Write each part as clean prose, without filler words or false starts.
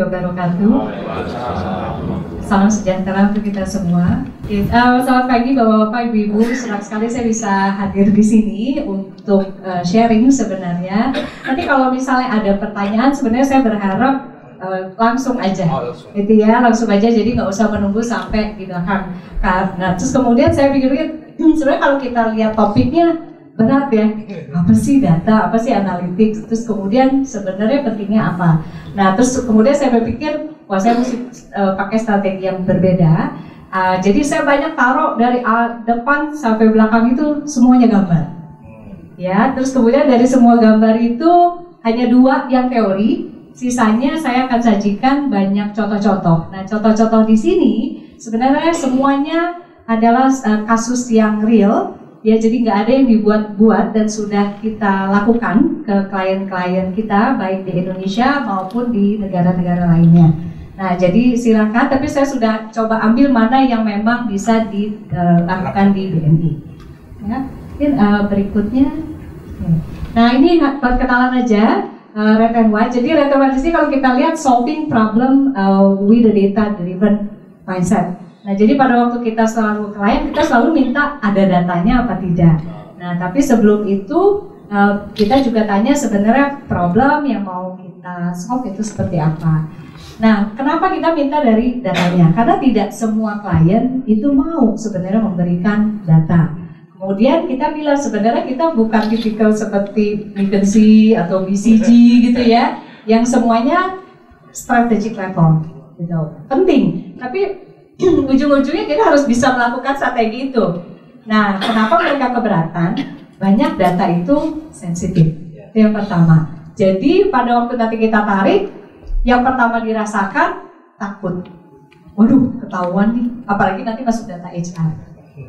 warahmatullahi wabarakatuh. Salam sejahtera untuk kita semua. Selamat pagi Bapak-bapak, Ibu-ibu. Senang sekali saya bisa hadir di sini untuk sharing sebenarnya. Nanti kalau misalnya ada pertanyaan, sebenarnya saya berharap langsung aja, gitu ya, langsung aja. Jadi nggak usah menunggu sampai di belakang. Nah, terus kemudian saya pikir sebenarnya kalau kita lihat topiknya berat ya, apa sih data, apa sih analytics, terus kemudian sebenarnya pentingnya apa. Nah terus kemudian saya berpikir, wah saya mesti pakai strategi yang berbeda. Jadi saya banyak taruh dari depan sampai belakang itu semuanya gambar. Ya, terus kemudian dari semua gambar itu hanya 2 yang teori, sisanya saya akan sajikan banyak contoh-contoh. Nah contoh-contoh di sini sebenarnya semuanya adalah kasus yang real. Ya, jadi nggak ada yang dibuat-buat dan sudah kita lakukan ke klien-klien kita baik di Indonesia maupun di negara-negara lainnya. Nah, jadi silakan. Tapi saya sudah coba ambil mana yang memang bisa dilakukan di BNI. Ya, mungkin berikutnya. Nah, ini perkenalan aja Red and White. Jadi Red and White ini kalau kita lihat solving problem with the data-driven mindset. Nah, jadi pada waktu kita selalu klien, kita selalu minta ada datanya apa tidak. Nah, tapi sebelum itu kita juga tanya sebenarnya problem yang mau kita solve itu seperti apa. Nah, kenapa kita minta dari datanya? Karena tidak semua klien itu mau sebenarnya memberikan data. Kemudian kita bilang sebenarnya kita bukan tipikal seperti McKinsey atau BCG gitu ya, yang semuanya strategic level gitu. Penting, tapi ujung-ujungnya kita harus bisa melakukan strategi itu. Nah, kenapa mereka keberatan? Banyak data itu sensitif. Itu yang pertama. Jadi pada waktu nanti kita tarik, yang pertama dirasakan takut. Waduh, ketahuan nih. Apalagi nanti masuk data HR.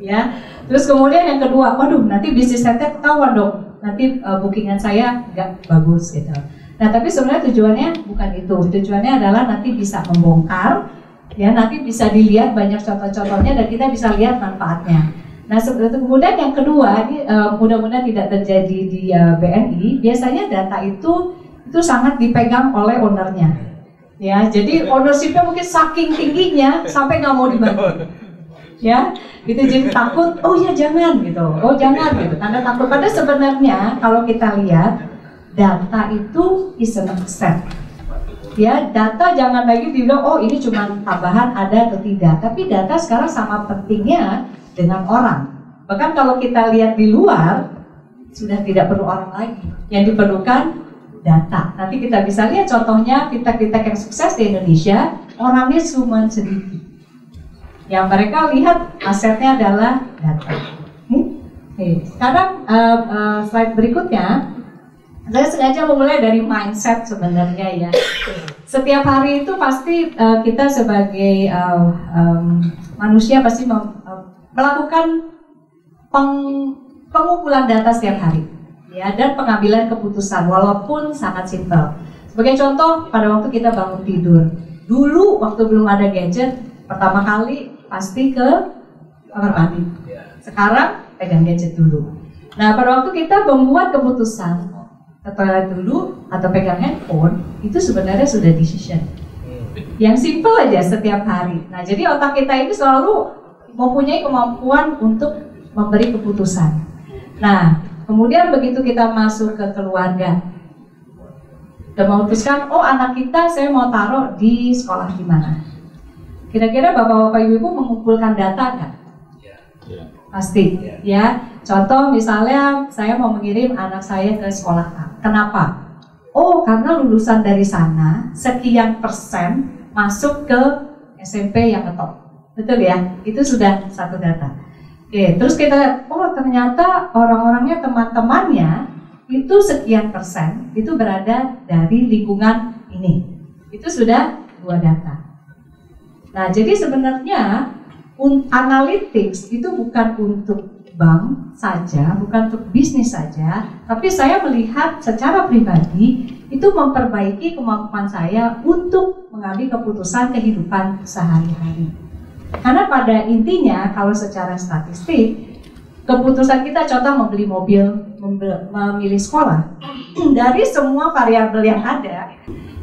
Ya. Terus kemudian yang kedua, waduh, nanti bisnis saya ketahuan dong. Nanti bookingan saya nggak bagus gitu. Nah, tapi sebenarnya tujuannya bukan itu. Tujuannya adalah nanti bisa membongkar. Ya, nanti bisa dilihat banyak contoh-contohnya dan kita bisa lihat manfaatnya. Nah, kemudian yang kedua, ini mudah-mudahan tidak terjadi di BNI. Biasanya data itu sangat dipegang oleh ownernya. Ya, jadi ownershipnya mungkin saking tingginya sampai nggak mau dibantu. Ya, gitu, jadi takut. Oh ya jangan gitu. Oh jangan gitu. Karena takut. Padahal sebenarnya kalau kita lihat data itu is an asset. Ya, data jangan lagi dibilang, oh ini cuma tambahan ada atau tidak. Tapi data sekarang sama pentingnya dengan orang. Bahkan kalau kita lihat di luar, sudah tidak perlu orang lagi. Yang diperlukan data. Nanti kita bisa lihat contohnya fintech-fintech yang sukses di Indonesia, orangnya cuma sedikit. Yang mereka lihat asetnya adalah data. Sekarang slide berikutnya. Saya sengaja memulai dari mindset sebenarnya ya. Setiap hari itu pasti kita sebagai manusia pasti melakukan pengumpulan data setiap hari, ya, dan pengambilan keputusan walaupun sangat simpel. Sebagai contoh, pada waktu kita bangun tidur, dulu waktu belum ada gadget, pertama kali pasti ke kamar mandi. Sekarang pegang gadget dulu. Nah, pada waktu kita membuat keputusan ke toilet dulu atau pegang handphone, itu sebenarnya sudah decision yang simple aja setiap hari. Nah, jadi otak kita ini selalu mempunyai kemampuan untuk memberi keputusan. Nah, kemudian begitu kita masuk ke keluarga dan memutuskan, oh anak kita saya mau taruh di sekolah di mana. Kira-kira bapak-bapak ibu-ibu mengumpulkan data nggak? Pasti, ya. Contoh misalnya saya mau mengirim anak saya ke sekolah A. Kenapa? Oh, karena lulusan dari sana sekian persen masuk ke SMP yang ngetop. Betul ya? Itu sudah satu data. Oke, terus kita lihat, oh ternyata orang-orangnya, teman-temannya itu sekian persen itu berada dari lingkungan ini. Itu sudah 2 data. Nah, jadi sebenarnya analytics itu bukan untuk bank saja, bukan untuk bisnis saja, tapi saya melihat secara pribadi itu memperbaiki kemampuan saya untuk mengambil keputusan kehidupan sehari-hari. Karena pada intinya kalau secara statistik, keputusan kita contoh membeli mobil, memilih sekolah, dari semua variabel yang ada,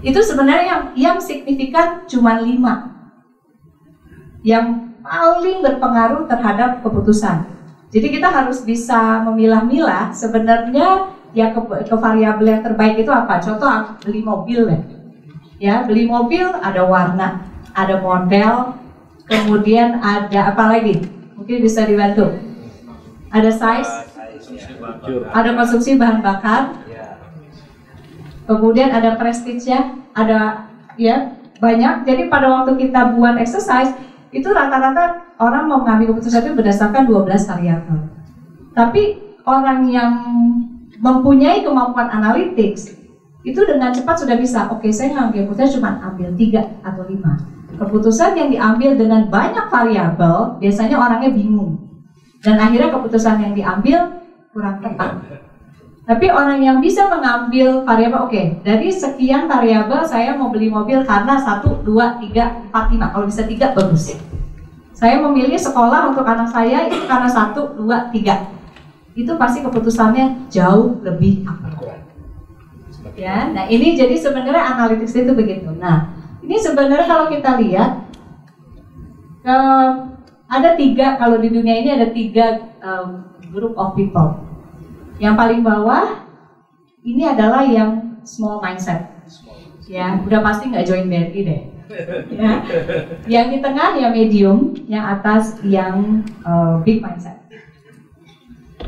Itu sebenarnya yang signifikan cuma 5 yang paling berpengaruh terhadap keputusan. Jadi kita harus bisa memilah-milah sebenarnya ya ke variabel yang terbaik itu apa. Contoh beli mobil ya, beli mobil ada warna, ada model, kemudian ada apa lagi? Mungkin bisa dibantu. Ada size, ada konsumsi bahan bakar, kemudian ada prestige-nya, ada ya banyak. Jadi pada waktu kita buat exercise itu rata-rata orang mau mengambil keputusan itu berdasarkan 12 variabel. Tapi orang yang mempunyai kemampuan analytics itu dengan cepat sudah bisa, oke, saya ngambil keputusan cuma ambil 3 atau 5. Keputusan yang diambil dengan banyak variabel biasanya orangnya bingung dan akhirnya keputusan yang diambil kurang tepat. Tapi orang yang bisa mengambil variabel, oke, dari sekian variabel saya mau beli mobil karena 1, 2, 3, 4, 5. Kalau bisa 3 bagus. Saya memilih sekolah untuk anak saya itu karena 1, 2, 3. Itu pasti keputusannya jauh lebih akurat. Ya, nah ini jadi sebenarnya analytics itu begitu. Nah, ini sebenarnya kalau kita lihat ada 3, kalau di dunia ini ada 3 group of people. Yang paling bawah ini adalah yang small mindset, ya udah pasti nggak join BRI deh. Ya. Yang di tengah yang medium, yang atas yang big mindset.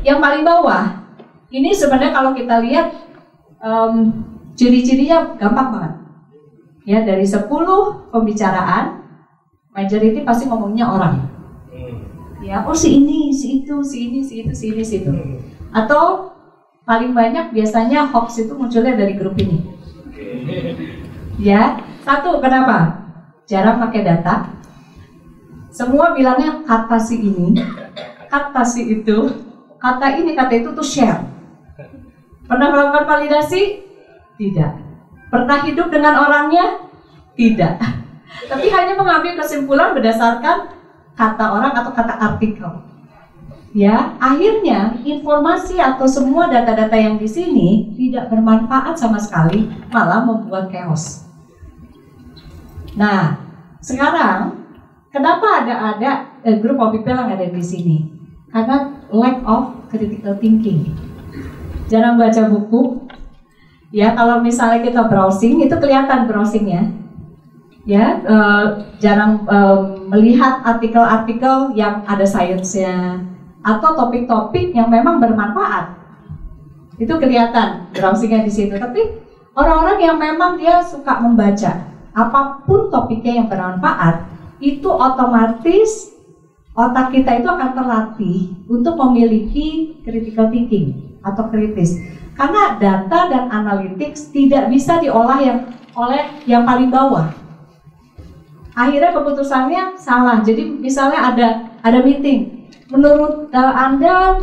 Yang paling bawah ini sebenarnya kalau kita lihat ciri-cirinya gampang banget. Ya dari 10 pembicaraan, majority pasti ngomongnya orang. Ya oh si ini, si itu, si ini, si itu, si ini, si itu. Atau paling banyak biasanya hoax itu munculnya dari grup ini. Ya, 1 kenapa? Jarang pakai data. Semua bilangnya kata si ini, kata si itu, kata ini, kata itu tuh share. Pernah melakukan validasi? Tidak. Pernah hidup dengan orangnya? Tidak. Tapi hanya mengambil kesimpulan berdasarkan kata orang atau kata artikel. Ya, akhirnya informasi atau semua data-data yang di sini tidak bermanfaat sama sekali, malah membuat chaos. Nah, sekarang kenapa ada group of people yang ada di sini? Karena lack of critical thinking. Jarang baca buku. Ya, kalau misalnya kita browsing itu kelihatan browsingnya. Ya, jarang melihat artikel-artikel yang ada sainsnya atau topik-topik yang memang bermanfaat. Itu kelihatan browsingnya di situ. Tapi orang-orang yang memang dia suka membaca apapun topiknya yang bermanfaat, itu otomatis otak kita itu akan terlatih untuk memiliki critical thinking atau kritis. Karena data dan analytics tidak bisa diolah oleh yang paling bawah. Akhirnya keputusannya salah. Jadi misalnya ada meeting. Menurut Anda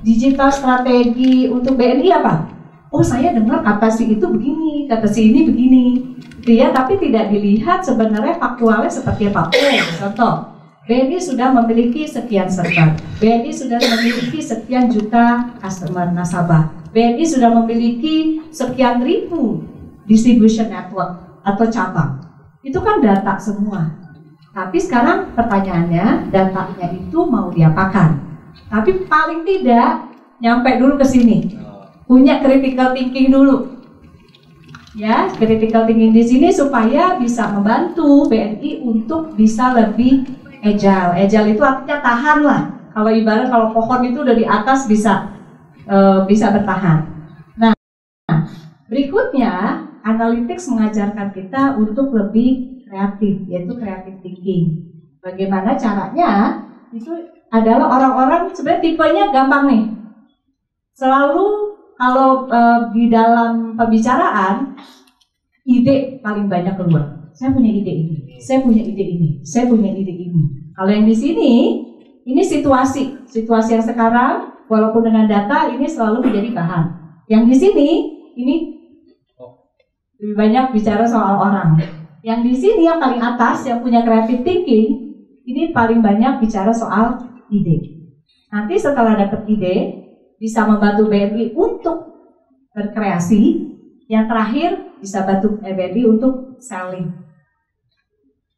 digital strategi untuk BNI apa? Oh saya dengar kata si itu begini, kata si ini begini, gitu ya. Tapi tidak dilihat sebenarnya faktualnya seperti apa. Contoh, BNI sudah memiliki sekian server, BNI sudah memiliki sekian juta customer nasabah, BNI sudah memiliki sekian ribu distribution network atau cabang. Itu kan data semua. Tapi sekarang pertanyaannya, datanya itu mau diapakan? Tapi paling tidak nyampe dulu ke sini. Punya critical thinking dulu. Ya, critical thinking di sini supaya bisa membantu BNI untuk bisa lebih agile. Agile itu artinya tahan lah. Kalau ibarat kalau pohon itu udah di atas bisa bertahan. Nah, berikutnya analytics mengajarkan kita untuk lebih kreatif, yaitu creative thinking. Bagaimana caranya? Itu adalah orang-orang sebenarnya tipenya gampang nih. Selalu kalau di dalam pembicaraan ide paling banyak keluar. Saya punya ide ini, saya punya ide ini, saya punya ide ini. Kalau yang di sini, ini situasi yang sekarang, walaupun dengan data ini selalu menjadi bahan. Yang di sini, ini lebih banyak bicara soal orang. Yang di sini yang paling atas yang punya creative thinking ini paling banyak bicara soal ide. Nanti setelah dapat ide bisa membantu BNI untuk berkreasi. Yang terakhir bisa bantu BNI untuk selling.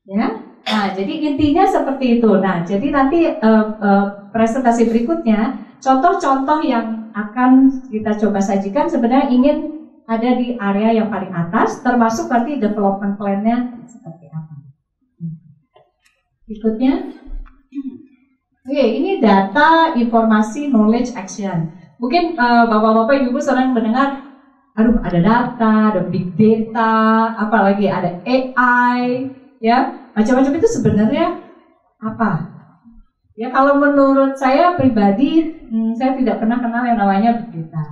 Ya, nah jadi intinya seperti itu. Nah jadi nanti presentasi berikutnya contoh-contoh yang akan kita coba sajikan sebenarnya ingin ada di area yang paling atas, termasuk nanti development plan-nya seperti apa. Berikutnya, oke, ini data, informasi, knowledge, action. Mungkin bapak-bapak ibu sering mendengar, aduh ada data, ada big data, apalagi ada AI, ya macam-macam itu sebenarnya apa? Ya kalau menurut saya pribadi, saya tidak pernah kenal yang namanya big data.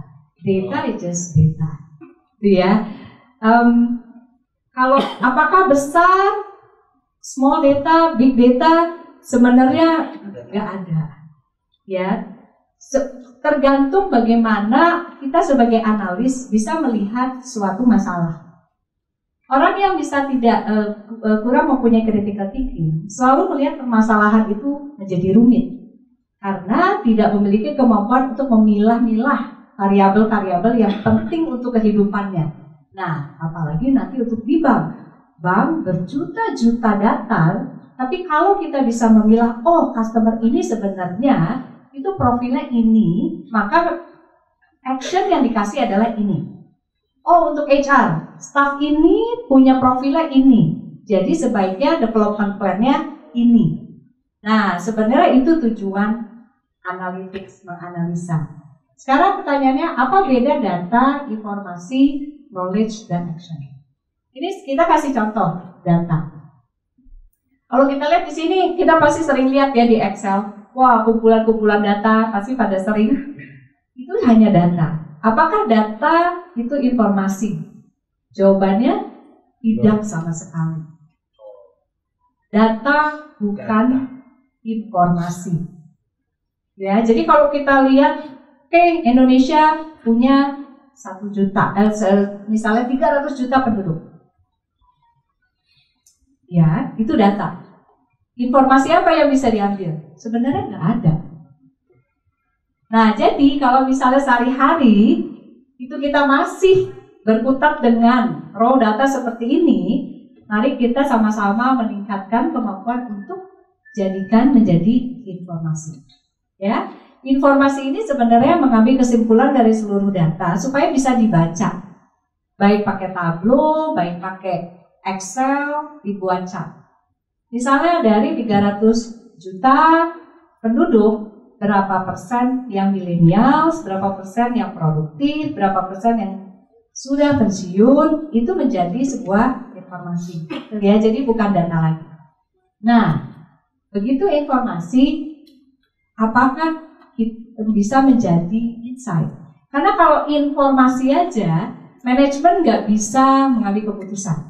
Data is just data, ya. Kalau apakah besar, small data, big data, sebenarnya nggak ada, ya. Tergantung bagaimana kita sebagai analis bisa melihat suatu masalah. Orang yang bisa tidak kurang mempunyai critical thinking selalu melihat permasalahan itu menjadi rumit karena tidak memiliki kemampuan untuk memilah-milah variabel-variabel yang penting untuk kehidupannya. Nah, apalagi nanti untuk di bank berjuta-juta data, tapi kalau kita bisa memilah, oh customer ini sebenarnya itu profilnya ini, maka action yang dikasih adalah ini. Oh, untuk HR, staff ini punya profilnya ini, jadi sebaiknya development plan-nya ini. Nah, sebenarnya itu tujuan analytics, menganalisa. Sekarang pertanyaannya, apa beda data, informasi, knowledge, dan action? Ini kita kasih contoh data. Kalau kita lihat di sini, kita pasti sering lihat ya di Excel. Wah, kumpulan-kumpulan data pasti pada sering. Itu hanya data. Apakah data itu informasi? Jawabannya tidak sama sekali. Data bukan informasi. Ya, jadi kalau kita lihat, oke, Indonesia punya 1 juta, misalnya 300 juta penduduk. Ya, itu data. Informasi apa yang bisa diambil? Sebenarnya nggak ada. Nah, jadi kalau misalnya sehari-hari itu kita masih berkutat dengan raw data seperti ini, mari kita sama-sama meningkatkan kemampuan untuk jadikan menjadi informasi. Ya, informasi ini sebenarnya mengambil kesimpulan dari seluruh data supaya bisa dibaca, baik pakai Tableau, baik pakai Excel, dibuat chart. Misalnya dari 300 juta penduduk, berapa persen yang milenial, berapa persen yang produktif, berapa persen yang sudah pensiun, itu menjadi sebuah informasi. Ya, jadi bukan data lagi. Nah, begitu informasi, apakah kita bisa menjadi insight? Karena kalau informasi aja, manajemen nggak bisa mengambil keputusan.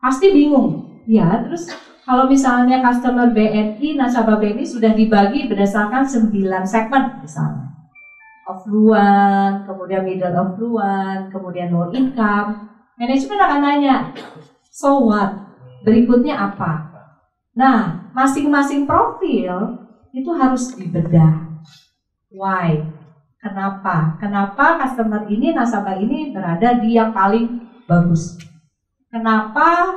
Pasti bingung, ya. Terus kalau misalnya customer BNI, nasabah BNI sudah dibagi berdasarkan 9 segmen misalnya. Affluent, kemudian middle affluent, kemudian low income. Manajemen akan nanya, so what? Berikutnya apa? Nah, masing-masing profil itu harus dibedah. Why? Kenapa? Kenapa customer ini, nasabah ini berada di yang paling bagus? Kenapa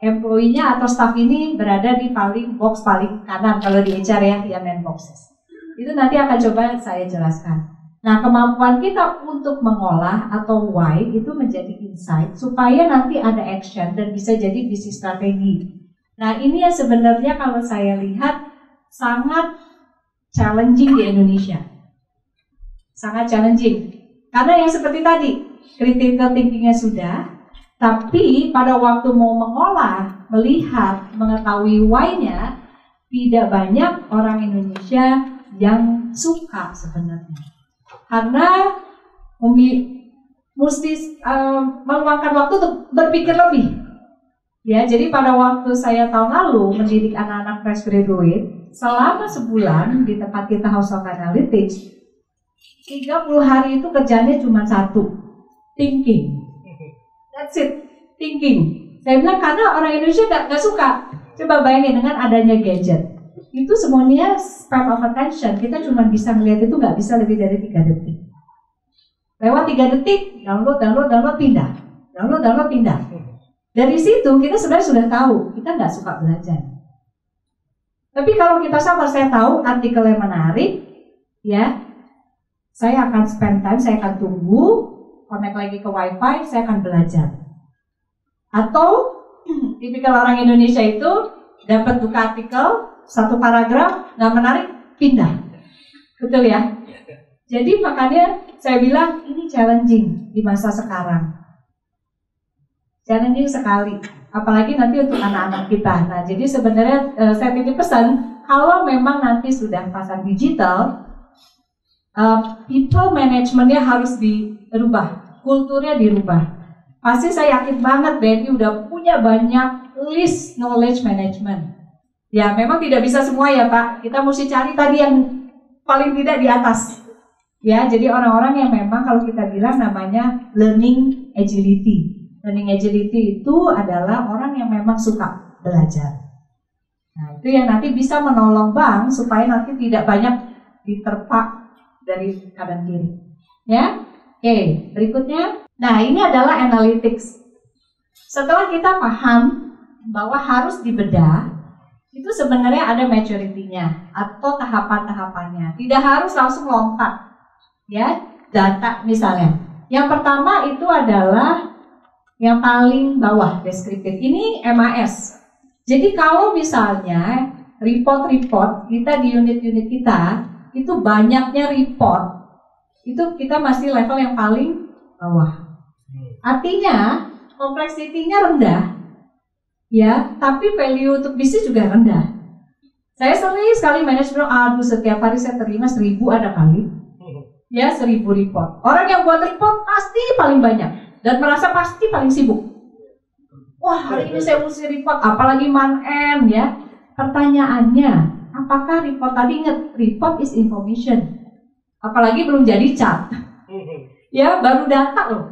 employee-nya atau staff ini berada di box paling kanan kalau di HR ya main boxes. Itu nanti akan coba saya jelaskan. Nah, kemampuan kita untuk mengolah atau why itu menjadi insight supaya nanti ada action dan bisa jadi bisnis strategi. Nah, ini yang sebenarnya kalau saya lihat sangat challenging di Indonesia. Sangat challenging. Karena yang seperti tadi, critical thinking-nya sudah, tapi pada waktu mau mengolah, melihat, mengetahui why-nya, tidak banyak orang Indonesia yang suka sebenarnya. Karena mesti meluangkan waktu untuk berpikir lebih. Ya, jadi pada waktu saya tahun lalu mendidik anak-anak fresh graduate, selama sebulan di tempat kita House of Analytics, 30 hari itu kerjanya cuma satu, thinking. That's it, thinking. Saya bilang karena orang Indonesia gak suka. Coba bayangin dengan adanya gadget. Itu semuanya span of attention. Kita cuma bisa melihat itu gak bisa lebih dari 3 detik. Lewat 3 detik, download, pindah. download pindah. Dari situ kita sebenarnya sudah tahu kita nggak suka belajar. Tapi kalau kita sabar, saya tahu artikelnya menarik, ya, saya akan spend time, saya akan tunggu, connect lagi ke wifi, saya akan belajar. Atau tipikal orang Indonesia itu dapat buka artikel, satu paragraf, nggak menarik, pindah. Betul ya? Jadi makanya saya bilang ini challenging di masa sekarang. Challenging sekali, apalagi nanti untuk anak-anak kita. Nah, jadi sebenarnya saya titip pesan, kalau memang nanti sudah pasang digital, people managementnya harus dirubah, kulturnya dirubah. Pasti saya yakin banget BNI udah punya banyak list knowledge management. Ya, memang tidak bisa semua ya Pak. Kita mesti cari tadi yang paling tidak di atas. Ya, jadi orang-orang yang memang kalau kita bilang namanya learning agility. Learning agility itu adalah orang yang memang suka belajar. Nah, itu yang nanti bisa menolong bank supaya nanti tidak banyak diterpa dari kanan kiri. Ya, oke, berikutnya. Nah, ini adalah analytics. Setelah kita paham bahwa harus dibedah, itu sebenarnya ada maturity-nya atau tahapan-tahapannya. Tidak harus langsung lompat. Ya, data misalnya. Yang pertama itu adalah yang paling bawah deskriptif. Ini MAS. Jadi kalau misalnya report-report kita di unit-unit kita itu banyaknya report, itu kita masih level yang paling bawah. Artinya kompleksitinya rendah, ya, tapi value untuk bisnis juga rendah. Saya sering sekali manajemen, aduh setiap hari saya terima 1000 ada kali, ya 1000 report. Orang yang buat report pasti paling banyak. Dan merasa pasti paling sibuk. Wah, hari ini saya mesti report, apalagi month-end ya. Pertanyaannya, apakah report tadi ingat, report is information. Apalagi belum jadi chart. Ya, baru data loh.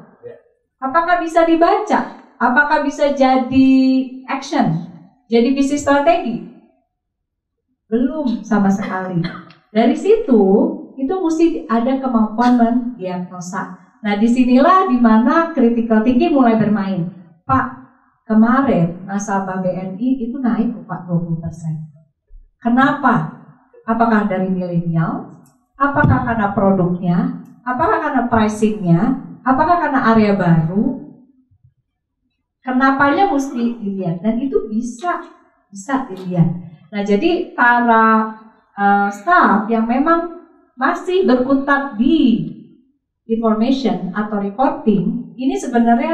Apakah bisa dibaca? Apakah bisa jadi action? Jadi bisnis strategi? Belum sama sekali. Dari situ, itu mesti ada kemampuan mendiagnosa. Nah, disinilah dimana critical thinking mulai bermain. Pak, kemarin nasabah BNI itu naik Pak 20%. Kenapa? Apakah dari milenial? Apakah karena produknya? Apakah karena pricingnya? Apakah karena area baru? Kenapanya mesti dilihat, dan itu bisa dilihat. Nah, jadi para staff yang memang masih berkutat di information atau reporting, ini sebenarnya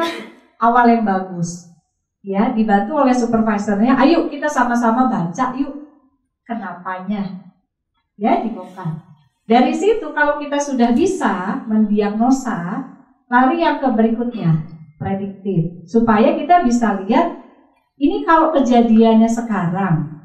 awal yang bagus. Ya, dibantu oleh supervisornya, ayo kita sama-sama baca yuk kenapanya. Ya, dibongkar. Dari situ kalau kita sudah bisa mendiagnosa, lari yang ke berikutnya, prediktif. Supaya kita bisa lihat ini kalau kejadiannya sekarang.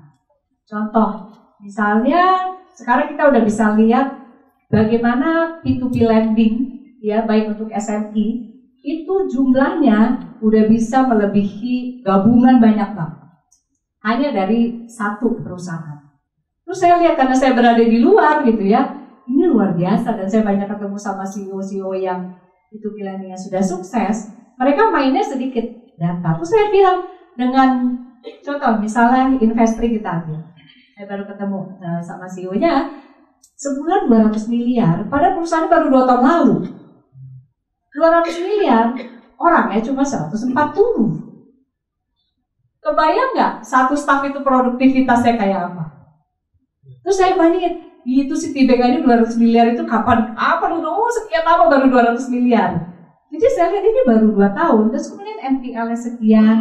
Contoh, misalnya sekarang kita udah bisa lihat bagaimana P2P lending, ya, baik untuk SME, itu jumlahnya udah bisa melebihi gabungan banyak bank. Hanya dari satu perusahaan. Terus saya lihat, karena saya berada di luar gitu ya, ini luar biasa, dan saya banyak ketemu sama CEO-CEO yang P2P lending yang sudah sukses, mereka mainnya sedikit data. Terus saya bilang, dengan contoh misalnya Investri kita ambil, saya baru ketemu sama CEO-nya, sebulan 200 miliar, pada perusahaan baru 2 tahun lalu. 200 miliar, orangnya cuma 140. Kebayang nggak satu staff itu produktivitasnya kayak apa? Terus saya bandingin, itu si Tibeng ini 200 miliar itu kapan? Sekian lama baru 200 miliar. Jadi saya lihat ini baru 2 tahun, terus kemudian NPL-nya sekian.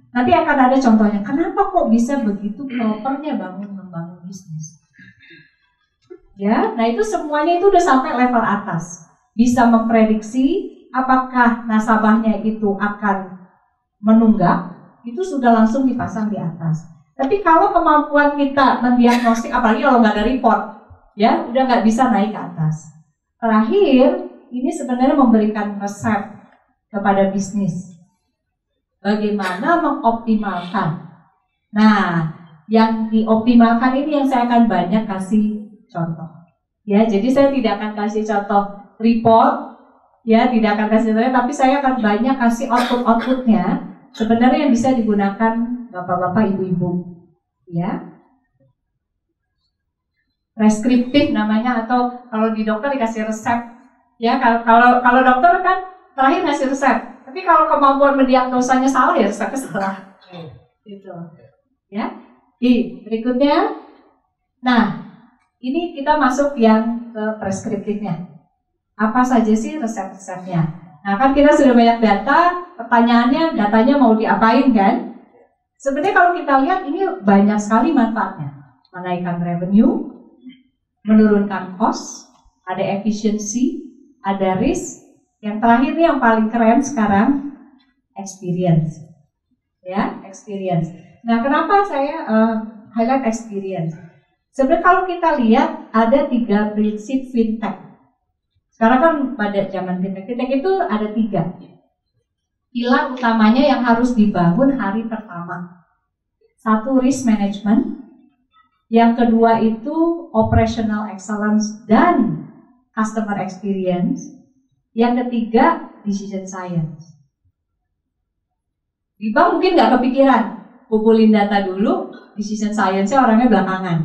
Nanti akan ada contohnya, kenapa kok bisa begitu propernya membangun bisnis. Ya, nah itu semuanya itu udah sampai level atas. Bisa memprediksi apakah nasabahnya itu akan menunggak, itu sudah langsung dipasang di atas. Tapi kalau kemampuan kita mendiagnostik, apalagi kalau nggak ada report, ya udah nggak bisa naik ke atas. Terakhir, ini sebenarnya memberikan resep kepada bisnis. Bagaimana mengoptimalkan. Nah, yang dioptimalkan ini yang saya akan banyak kasih contoh. Ya, jadi saya tidak akan kasih contoh report, Ya, tidak akan kasih tutorial, tapi saya akan banyak kasih output-outputnya sebenarnya yang bisa digunakan bapak-bapak, ibu-ibu. Ya, preskriptif namanya, atau kalau di dokter dikasih resep. Ya, kalau dokter kan terakhir ngasih resep. Tapi kalau kemampuan mendiagnosanya salah ya resepnya salah. Gitu. Ya. Berikutnya. Nah, ini kita masuk yang ke preskriptifnya. Apa saja sih resep-resepnya? Nah, kan kita sudah banyak data, pertanyaannya datanya mau diapain kan? Sebenarnya kalau kita lihat ini banyak sekali manfaatnya. Menaikkan revenue, menurunkan cost, ada efisiensi, ada risk. Yang terakhir nih yang paling keren sekarang, experience. Ya, experience. Nah, kenapa saya highlight experience? Sebenarnya kalau kita lihat ada 3 prinsip fintech. Sekarang kan pada zaman fintech itu ada 3 pilar utamanya yang harus dibangun hari pertama. 1, risk management. Yang kedua itu operational excellence dan customer experience. Yang ketiga decision science. Di bank mungkin nggak kepikiran, kumpulin data dulu, decision science-nya orangnya belakangan.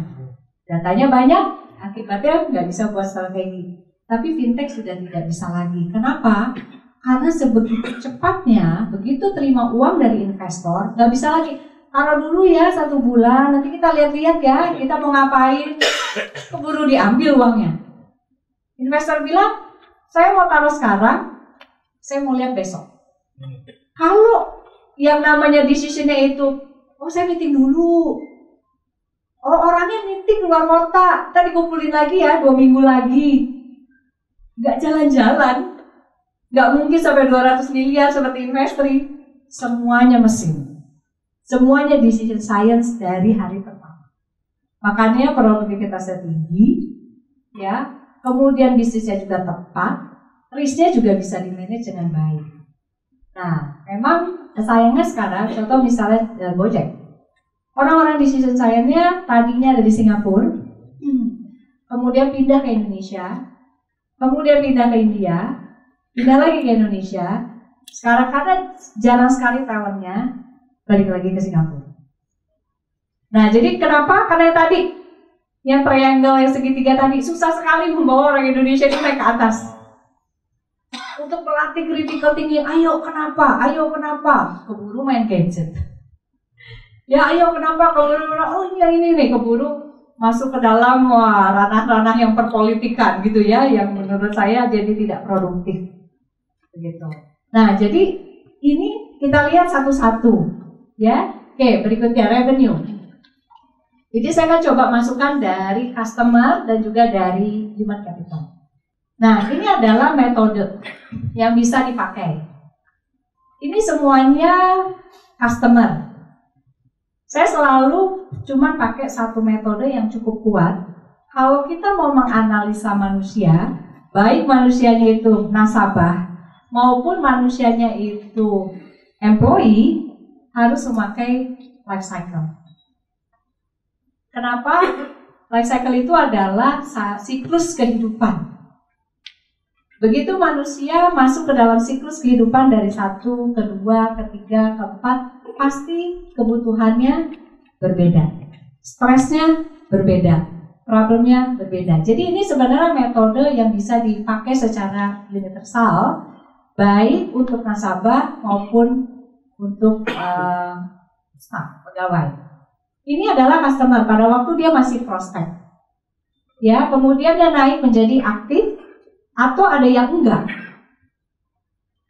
Datanya banyak, akibatnya nggak bisa buat strategi. Tapi fintech sudah tidak bisa lagi. Kenapa? Karena sebegitu cepatnya, begitu terima uang dari investor, nggak bisa lagi. Taruh dulu ya 1 bulan, nanti kita lihat-lihat ya, kita mau ngapain. Keburu diambil uangnya. Investor bilang, saya mau taruh sekarang, saya mau lihat besok. Kalau yang namanya decision-nya itu, oh saya meeting dulu. Oh orangnya meeting luar kota, kita dikumpulin lagi ya 2 minggu lagi. Nggak jalan-jalan. Nggak mungkin sampai 200 miliar seperti Investri. Semuanya mesin. Semuanya decision science dari hari pertama. Makanya produktivitasnya tinggi, ya. Kemudian bisnisnya juga tepat, risknya juga bisa di-manage dengan baik. Nah, memang sayangnya sekarang, contoh misalnya Gojek. Orang-orang decision science-nya tadinya ada di Singapura, kemudian pindah ke Indonesia, kemudian pindah ke India, pindah lagi ke Indonesia. Sekarang karena jarang sekali talentnya, balik lagi ke Singapura. Nah, jadi kenapa? Karena yang tadi, yang triangle, yang segitiga tadi, susah sekali membawa orang Indonesia itu naik ke atas. Untuk melatih critical thinking, ayo kenapa? Keburu main gadget. Ya ayo kenapa, keburu, oh ini nih, keburu masuk ke dalam ranah-ranah yang perpolitikan gitu ya, yang menurut saya jadi tidak produktif. Begitu. Nah, jadi ini kita lihat satu-satu, ya. Oke, berikutnya revenue. Jadi saya akan coba masukkan dari customer dan juga dari human capital. Nah, ini adalah metode yang bisa dipakai. Ini semuanya customer. Saya selalu cuma pakai satu metode yang cukup kuat. Kalau kita mau menganalisa manusia, baik manusianya itu nasabah maupun manusianya itu employee, harus memakai life cycle. Kenapa? Life cycle itu adalah siklus kehidupan. Begitu manusia masuk ke dalam siklus kehidupan dari 1, ke 2, ke 3, ke 4, pasti kebutuhannya berbeda, stresnya berbeda, problemnya berbeda. Jadi ini sebenarnya metode yang bisa dipakai secara universal, baik untuk nasabah maupun untuk staff, pegawai. Ini adalah customer pada waktu dia masih prospek, ya. Kemudian dia naik menjadi aktif atau ada yang enggak.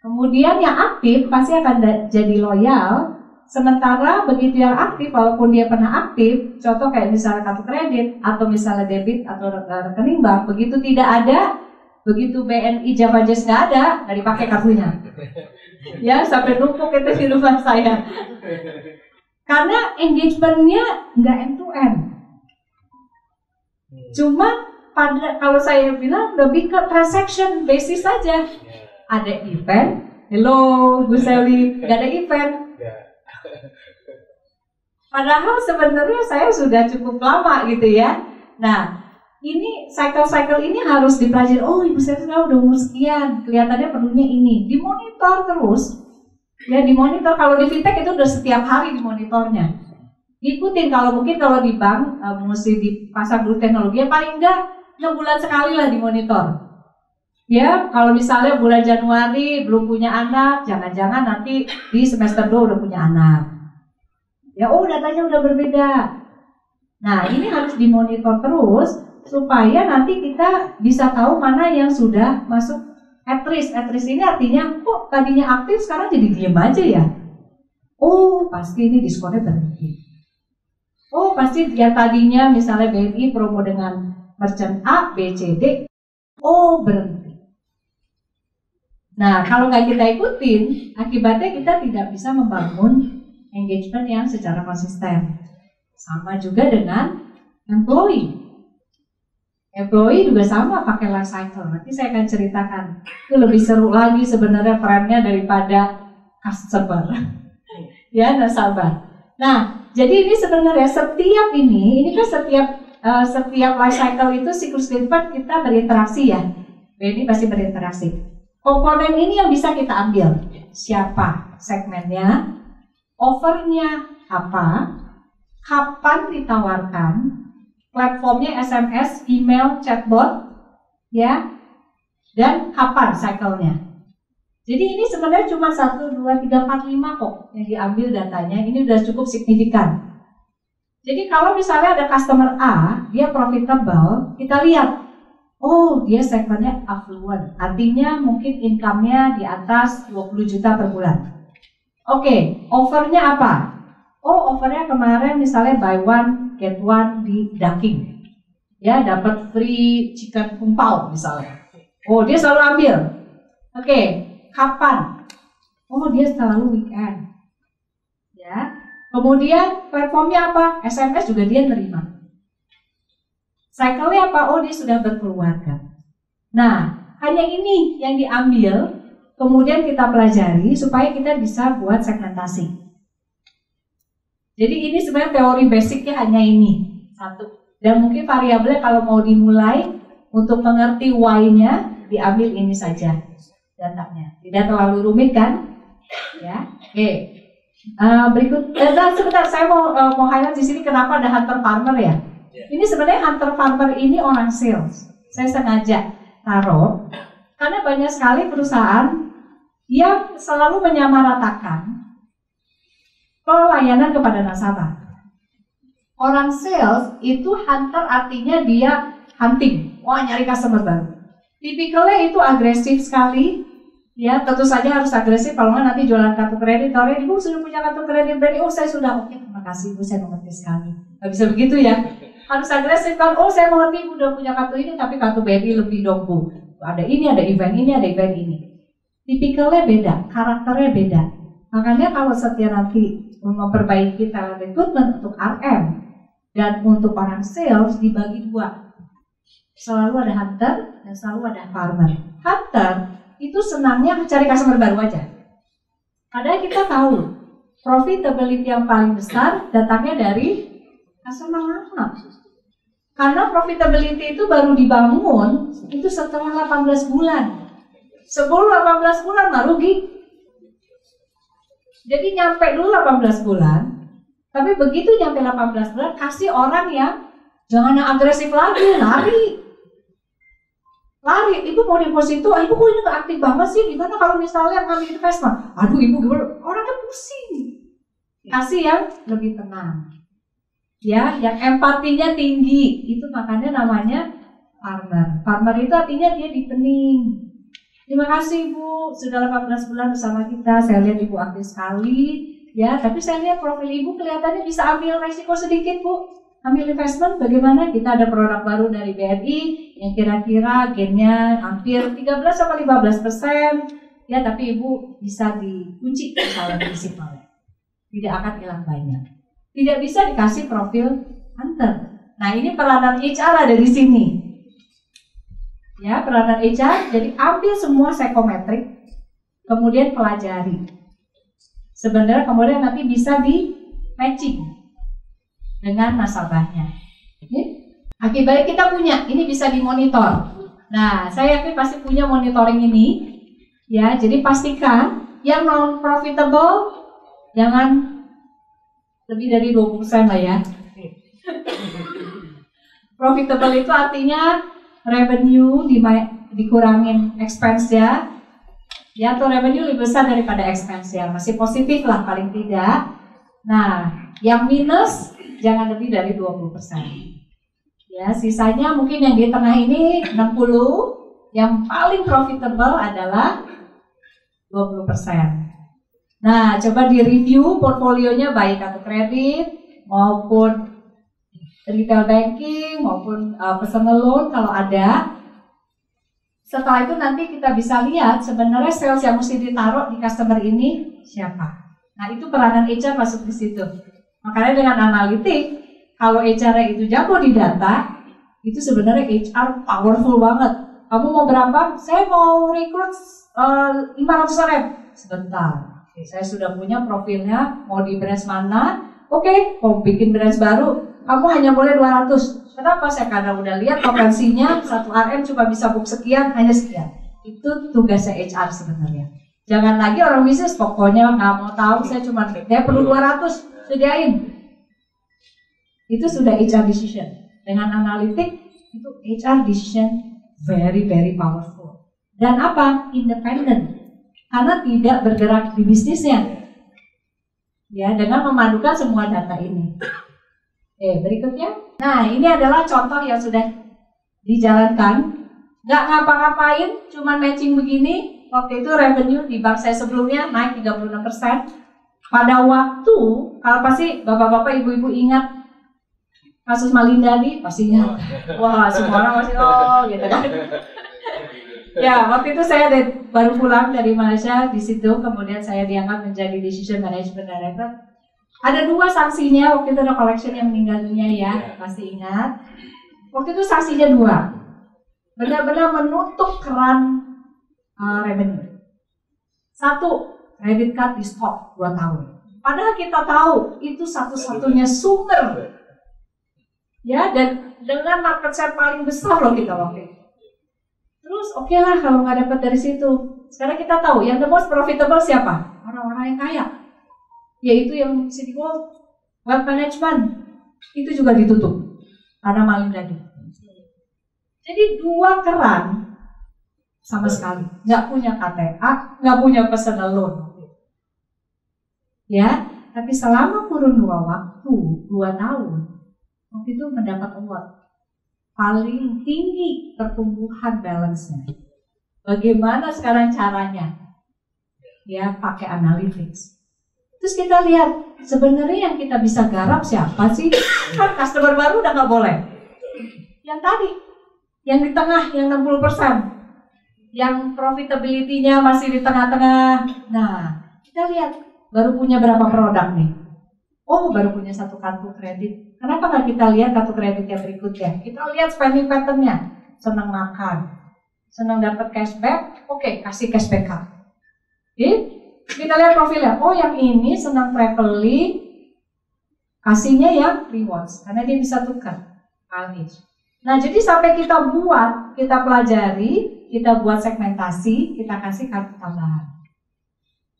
Kemudian yang aktif pasti akan jadi loyal. Sementara begitu yang aktif, walaupun dia pernah aktif, contoh kayak misalnya kartu kredit atau misalnya debit atau rekening bank, begitu tidak ada, begitu BNI Java Jazz nggak ada, nggak dipakai kartunya. Ya sampai numpuk itu di rumah saya. Karena engagementnya nggak end to end. Cuma kalau saya bilang lebih ke transaction basis saja. Ada event, hello Bu Sally, nggak ada event. Padahal sebenarnya saya sudah cukup lama gitu ya. Nah, ini cycle ini harus dipelajari. Oh, ibu saya sekarang udah umur sekian, kelihatannya perlunya ini. Dimonitor terus. Ya, dimonitor. Kalau di fintech itu udah setiap hari dimonitornya. Ikutin, kalau mungkin kalau di bank mesti dipasang dulu teknologinya, paling enggak 6 bulan sekali lah dimonitor. Ya, kalau misalnya bulan Januari belum punya anak, jangan-jangan nanti di semester 2 udah punya anak. Ya, oh datanya udah berbeda. Nah, ini harus dimonitor terus supaya nanti kita bisa tahu mana yang sudah masuk at risk. At risk ini artinya, kok tadinya aktif sekarang jadi diem aja ya? Oh, pasti ini diskonnya berhenti. Oh, pasti yang tadinya misalnya BNI promo dengan merchant A, B, C, D, oh berhenti. Nah, kalau nggak kita ikutin, akibatnya kita tidak bisa membangun engagement yang secara konsisten. Sama juga dengan employee. Employee juga sama pakai life cycle. Nanti saya akan ceritakan. Itu lebih seru lagi sebenarnya perannya daripada customer. Ya, nasabah. Nah, jadi ini sebenarnya setiap ini kan setiap life cycle itu siklus kehidupan kita berinteraksi ya. BNI pasti berinteraksi. Komponen ini yang bisa kita ambil. Siapa segmennya, offernya apa, kapan ditawarkan, platformnya SMS, email, chatbot, ya, dan kapan cycle-nya. Jadi ini sebenarnya cuma 1, 2, 3, 4, 5 kok yang diambil datanya. Ini udah cukup signifikan. Jadi kalau misalnya ada customer A, dia profitable, kita lihat, oh dia segmennya affluent, artinya mungkin income-nya di atas 20 juta per bulan. Oke, offernya apa? Oh, offernya kemarin misalnya buy one get one di Daking, ya dapat free chicken kung pao misalnya. Oh, dia selalu ambil. Oke, kapan? Oh, dia selalu weekend. Ya. Kemudian platformnya apa? SMS juga dia terima. Cycle-nya apa? Oh, dia sudah berkeluarga. Nah, hanya ini yang diambil, kemudian kita pelajari supaya kita bisa buat segmentasi. Jadi ini sebenarnya teori basicnya hanya ini satu. Dan mungkin variabelnya kalau mau dimulai untuk mengerti why-nya diambil ini saja datanya. Tidak terlalu rumit kan? Ya. Oke. Berikut. Sebentar saya mau highlight di sini kenapa ada hunter farmer ya. Ini sebenarnya hunter farmer ini orang sales. Saya sengaja taruh karena banyak sekali perusahaan yang selalu menyamaratakan pelayanan kepada nasabah. Orang sales itu hunter artinya dia hunting, wah nyari customer baru. Tipikalnya itu agresif sekali, ya tentu saja harus agresif kalau nggak nanti jualan kartu kredit. Kalau ibu sudah punya kartu kredit, oh saya sudah, oke terima kasih ibu, saya mengerti sekali. Nggak bisa begitu ya, harus agresif kan. Oh saya mengerti ibu udah punya kartu ini, tapi kartu BNI lebih dong bu. Ada ini, ada event ini, ada event ini. Tipikalnya beda, karakternya beda. Makanya kalau setiap nanti memperbaiki talent recruitment untuk RM dan untuk orang sales dibagi dua. Selalu ada hunter dan selalu ada farmer. Hunter itu senangnya mencari customer baru aja. Padahal kita tahu profitability yang paling besar datangnya dari customer lama. Karena profitability itu baru dibangun itu setelah 18 bulan. 10-18 bulan mah rugi. Jadi nyampe dulu 18 bulan, tapi begitu nyampe 18 bulan, kasih orang yang jangan yang agresif lagi, lari. Ibu mau deposito, ibu kok ini gak aktif banget sih, gimana kalau misalnya ngambil investment? Aduh ibu gimana, orangnya pusing. Kasih yang lebih tenang. Ya, yang empatinya tinggi, itu makanya namanya farmer. Farmer itu artinya dia dipening. Terima kasih Ibu, sudah 18 bulan bersama kita. Saya lihat Ibu aktif sekali, ya. Tapi saya lihat profil Ibu kelihatannya bisa ambil resiko sedikit, Bu. Ambil investment, bagaimana? Kita ada produk baru dari BNI yang kira-kira gainnya hampir 13-15%, ya. Tapi Ibu bisa dikunci misalnya prinsipalnya, tidak akan hilang banyak. Tidak bisa dikasih profil hunter. Nah, ini peranan HR ada di sini. Ya, peranan HR, jadi ambil semua psikometrik, kemudian pelajari. Sebenarnya kemudian nanti bisa di matching dengan nasabahnya. Akibatnya kita punya, ini bisa dimonitor. Nah, saya yakin pasti punya monitoring ini. Ya, jadi pastikan yang non profitable jangan lebih dari 20% lah ya. Profitable itu artinya revenue dikurangin expense ya. Ya, atau revenue lebih besar daripada expense ya. Masih positif lah paling tidak. Nah, yang minus jangan lebih dari 20%. Ya, sisanya mungkin yang di tengah ini 60, yang paling profitable adalah 20%. Nah, coba di-review portfolionya baik kartu kredit maupun retail banking maupun personal loan kalau ada. Setelah itu nanti kita bisa lihat sebenarnya sales yang mesti ditaruh di customer ini siapa. Nah, itu peranan HR masuk di situ. Makanya dengan analitik, kalau HR itu jago di data, itu sebenarnya HR powerful banget. Kamu mau berapa? Saya mau rekrut 500 rep. Sebentar, saya sudah punya profilnya, mau di branch mana? Oke, mau bikin branch baru, kamu hanya boleh 200. Kenapa? Saya karena udah lihat potensinya, satu RM cuma bisa book sekian, hanya sekian. Itu tugasnya HR sebenarnya. Jangan lagi orang bisnis, pokoknya nggak mau tahu, saya perlu 200, sediain. Itu sudah HR decision. Dengan analitik, itu HR decision very very powerful. Dan apa? Independent. Karena tidak bergerak di bisnisnya. Ya, dengan memadukan semua data ini. Berikutnya. Nah, ini adalah contoh yang sudah dijalankan. Nggak ngapa-ngapain, cuma matching begini. Waktu itu revenue di bank saya sebelumnya naik 36%. Pada waktu, kalau pasti bapak-bapak, ibu-ibu ingat kasus Malinda nih, pasti ingat. Wah, semua orang masih gitu kan. Ya, waktu itu saya baru pulang dari Malaysia, di situ kemudian saya diangkat menjadi Decision Management Director. Ada 2 saksinya, waktu itu ada collection yang meninggal dunia ya, pasti ingat. Waktu itu saksinya 2, benar-benar menutup keran revenue. 1, credit card di stop 2 tahun. Padahal kita tahu itu satu-satunya sumber, ya, dan dengan market share paling besar loh kita waktu itu. Terus oke lah kalau nggak dapat dari situ. Sekarang kita tahu yang the most profitable siapa? Orang-orang yang kaya. Yaitu yang City Gold, Wealth Management. Itu juga ditutup karena maling tadi. Jadi 2 keran sama sekali. Nggak punya KTA, nggak punya personal loan. Ya, tapi selama kurun 2 tahun, waktu itu mendapat award paling tinggi pertumbuhan balance-nya. Bagaimana sekarang caranya? Ya, pakai analytics. Terus kita lihat, sebenarnya yang kita bisa garap siapa sih? Kan customer baru udah nggak boleh. Yang tadi, yang di tengah, yang 60%. Yang profitability-nya masih di tengah-tengah. Nah, kita lihat, baru punya berapa produk nih? Oh, baru punya 1 kartu kredit. Kenapa nggak kita lihat kartu kredit yang berikutnya? Kita lihat spending pattern-nya. Senang makan, senang dapat cashback, oke, kasih cashback card. Kita lihat profilnya. Oh, yang ini senang traveling, kasihnya yang rewards, karena dia bisa tukar mileage. Nah, jadi sampai kita pelajari, kita buat segmentasi, kita kasih kartu tambahan.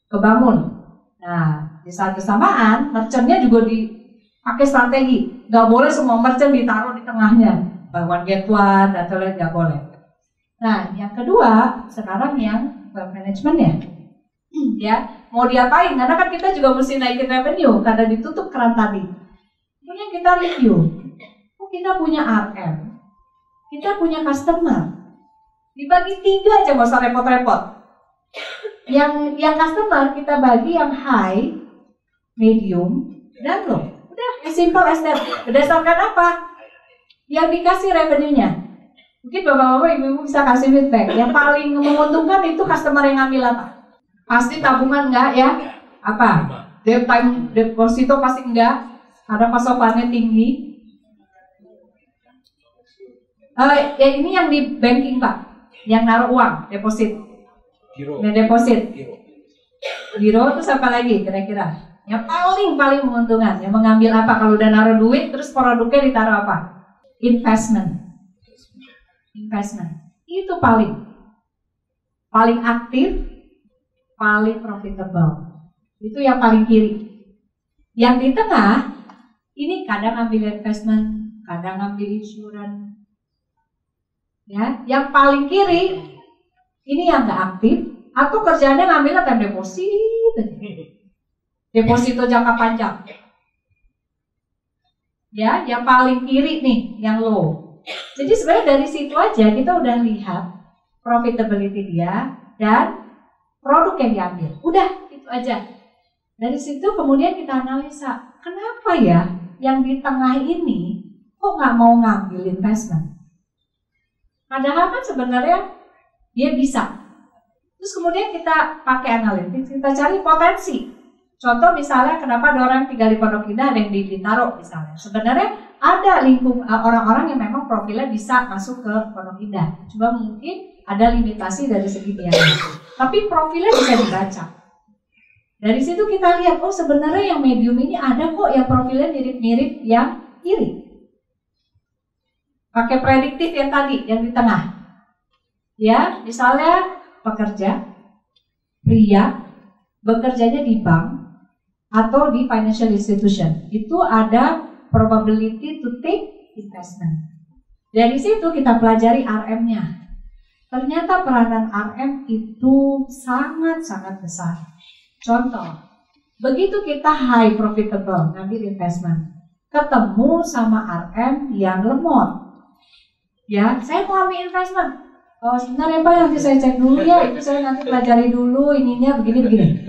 Kebangun. Nah, di saat bersamaan, merchant-nya juga dipakai strategi. Nggak boleh semua merchant ditaruh di tengahnya. Buy one get one, atau lain nggak boleh. Nah, yang kedua, sekarang yang wealth management ya, mau diapain? Karena kan kita juga mesti naikin revenue, karena ditutup keran tadi. Kemudian kita review. Oh, kita punya RM, kita punya customer. Dibagi 3 aja, nggak usah repot-repot. Yang customer kita bagi yang high, medium, dan low. Udah, as simple as that. Berdasarkan apa? Yang dikasih revenue-nya. Mungkin bapak-bapak, ibu-ibu bisa kasih feedback. Yang paling menguntungkan itu customer yang ngambil apa? Pasti tabungan enggak ya? Apa? Deposito pasti enggak, karena pasokannya tinggi. Ya ini yang di banking Pak, yang naruh uang, deposit. Deposit. Giro terus apa lagi kira-kira? Yang paling menguntungkan, yang mengambil apa? Kalau udah naruh duit, terus produknya ditaruh apa? investment. Itu paling aktif, paling profitable. Itu yang paling kiri. Yang di tengah ini kadang ambil investment, kadang ambil insurance. Ya, yang paling kiri ini yang nggak aktif atau kerjanya ngambilnya time deposito jangka panjang. Ya, yang paling kiri nih, yang low. Jadi sebenarnya dari situ aja kita udah lihat profitability dia dan produk yang diambil. Udah, itu aja. Dari situ kemudian kita analisa, kenapa ya yang di tengah ini kok nggak mau ngambil investment? Padahal kan sebenarnya dia bisa. Terus kemudian kita pakai analitik, kita cari potensi. Contoh misalnya kenapa ada orang tinggal di Pondok Indah ada yang di Bintaro misalnya. Sebenarnya ada lingkup orang-orang yang memang profilnya bisa masuk ke Pondok Indah. Cuma mungkin ada limitasi dari segi biaya. Tapi profilnya bisa dibaca. Dari situ kita lihat, oh sebenarnya yang medium ini ada kok yang profilnya mirip-mirip yang kiri. Pakai prediktif yang tadi, yang di tengah. Ya, misalnya pekerja, pria, bekerjanya di bank atau di financial institution. Itu ada probability to take investment. Dari situ kita pelajari RM-nya. Ternyata peranan RM itu sangat-sangat besar. Contoh, begitu kita high profitable ngambil investment, ketemu sama RM yang lemot. Ya, saya mau ambil investment. Oh, sebentar ya Pak, nanti saya cek dulu ya. Itu saya nanti pelajari dulu ininya begini-begini.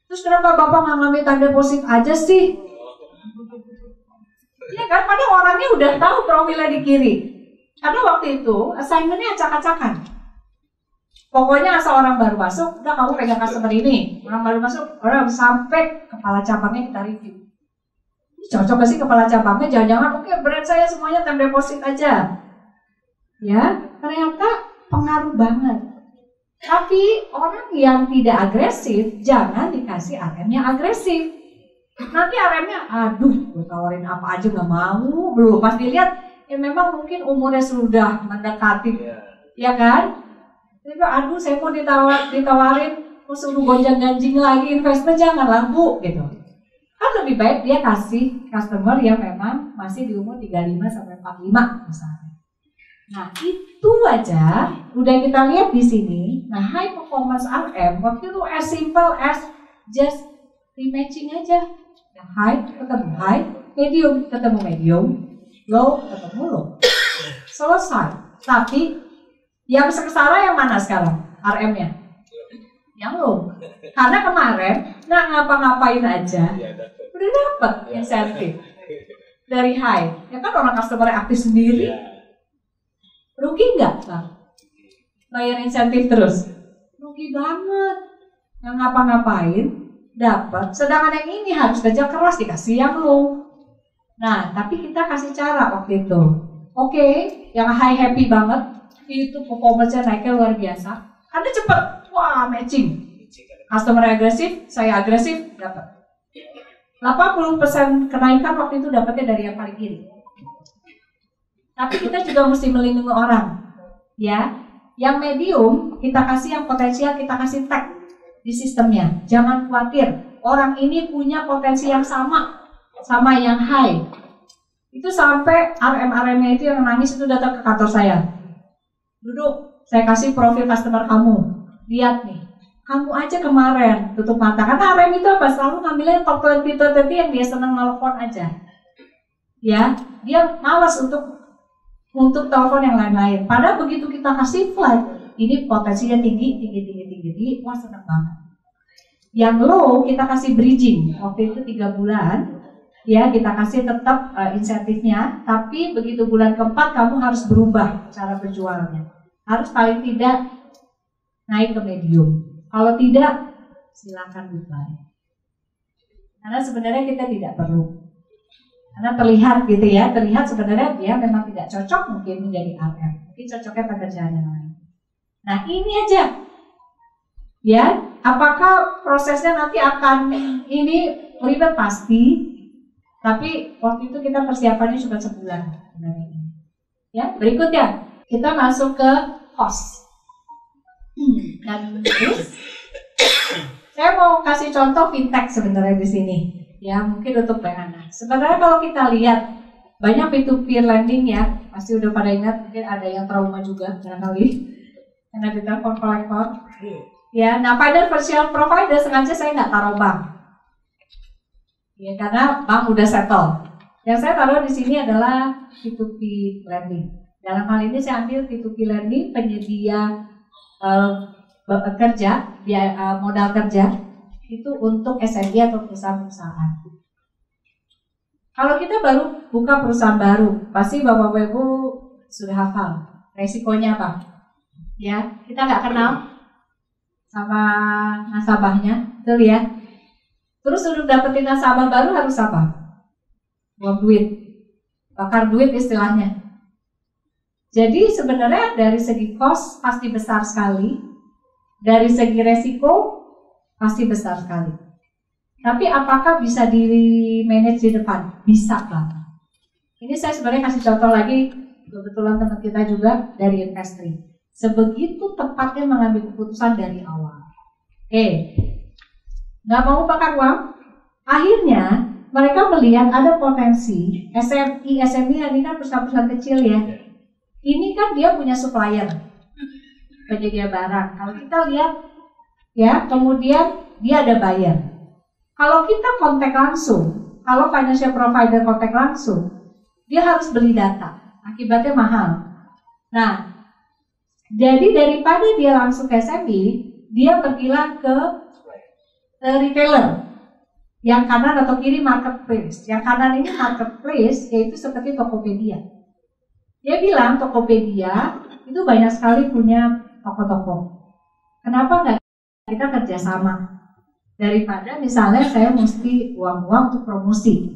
Terus kenapa Bapak nggak ngambil time deposit aja sih? Iya kan, padahal orangnya udah tahu profilnya di kiri. Karena waktu itu assignment-nya acak-acakan. Pokoknya asal orang baru masuk, udah kamu pegang customer ini. Orang baru masuk, orang sampai kepala cabangnya kita review. Ini cocok gak sih kepala cabangnya? Jangan-jangan oke, brand saya semuanya time deposit aja. Ya, ternyata pengaruh banget. Tapi orang yang tidak agresif, jangan dikasih RM-nya agresif. Nanti RM-nya, aduh, gue tawarin apa aja gak mau, belum. Pas dilihat, ya memang mungkin umurnya sudah mendekati, ya kan? Jadi, aduh, saya mau ditawarin, mau suruh gonjang-ganjing lagi, investment janganlah Bu, gitu. Kan lebih baik dia kasih customer yang memang masih di umur 35-45 misalnya. Nah itu aja udah kita lihat di sini. Nah high performance RM waktu itu as simple as just rematching aja. Yang high ketemu high, medium ketemu medium, low ketemu low. Selesai. Tapi yang sengsara yang mana sekarang RM-nya? Yang low. Karena kemarin nggak ngapa-ngapain aja, udah dapet insentif dari high. Ya kan orang customer aktif sendiri. Rugi nggak Bang? Bayar insentif terus? Rugi banget. Yang ngapa-ngapain dapat, sedangkan yang ini harus kerja keras dikasih yang low. Nah, tapi kita kasih cara waktu itu. Oke, yang high happy banget, itu performance-nya naiknya luar biasa. Karena cepet, wah matching. Customer agresif, saya agresif, dapat. 80% kenaikan waktu itu dapatnya dari yang paling kiri. Tapi kita juga mesti melindungi orang, ya. Yang medium kita kasih yang potensial, kita kasih tag di sistemnya. Jangan khawatir, orang ini punya potensi yang sama yang high. Itu sampai RM-RM-nya itu yang nangis itu datang ke kantor saya. Duduk, saya kasih profil customer kamu. Lihat nih, kamu aja kemarin tutup mata. Karena RM itu apa? Selalu ngambilnya top 20 yang dia senang nelfon aja. Ya, dia malas untuk telepon yang lain-lain. Padahal begitu kita kasih flag, ini potensinya tinggi, wah senang banget. Yang low kita kasih bridging, waktu itu 3 bulan, ya kita kasih tetap insentifnya, tapi begitu bulan keempat kamu harus berubah cara berjualnya. Harus paling tidak naik ke medium. Kalau tidak, silakan goodbye. Karena sebenarnya kita tidak perlu. Karena terlihat gitu ya, terlihat sebenarnya dia memang tidak cocok mungkin menjadi RM. Mungkin cocoknya pekerjaan yang lain. Nah ini aja, ya. Apakah prosesnya nanti akan ini ribet pasti? Tapi waktu itu kita persiapannya cuma sebulan. Ya, berikutnya kita masuk ke cost. Dan terus saya mau kasih contoh fintech sebenarnya di sini. Ya, mungkin untuk Mbak. Sebenarnya kalau kita lihat banyak P2P lending ya, pasti udah pada ingat, mungkin ada yang trauma juga barangkali karena ditelepon kolektor. Ya, nah financial provider sengaja saya nggak taruh bank. Ya, karena bank udah settle. Yang saya taruh di sini adalah P2P lending. Dalam hal ini saya ambil P2P lending penyedia kerja, modal kerja itu untuk SME atau perusahaan-perusahaan. Kalau kita baru buka perusahaan baru, pasti Bapak Ibu sudah hafal resikonya apa? Ya, kita nggak kenal sama nasabahnya, betul ya? Terus untuk dapetin nasabah baru harus apa? Buang duit, bakar duit istilahnya. Jadi sebenarnya dari segi cost pasti besar sekali, dari segi resiko pasti besar sekali. Tapi apakah bisa di-manage di depan? Bisa lah. Ini saya sebenarnya kasih contoh lagi, kebetulan teman kita juga dari industri. Sebegitu tepatnya mengambil keputusan dari awal. Nggak mau bakar uang, akhirnya mereka melihat ada potensi SME ini kan perusahaan-perusahaan kecil ya. Ini kan dia punya supplier, penyedia barang. Kalau kita lihat ya, kemudian dia ada buyer. Kalau kita kontak langsung, kalau financial provider kontak langsung, dia harus beli data, akibatnya mahal. Nah, jadi daripada dia langsung ke SME, dia pergilah ke retailer. Yang kanan atau kiri marketplace. Yang kanan ini marketplace, yaitu seperti Tokopedia. Dia bilang Tokopedia itu banyak sekali punya toko-toko. Kenapa nggak kita kerjasama? Daripada misalnya saya mesti uang-uang untuk promosi.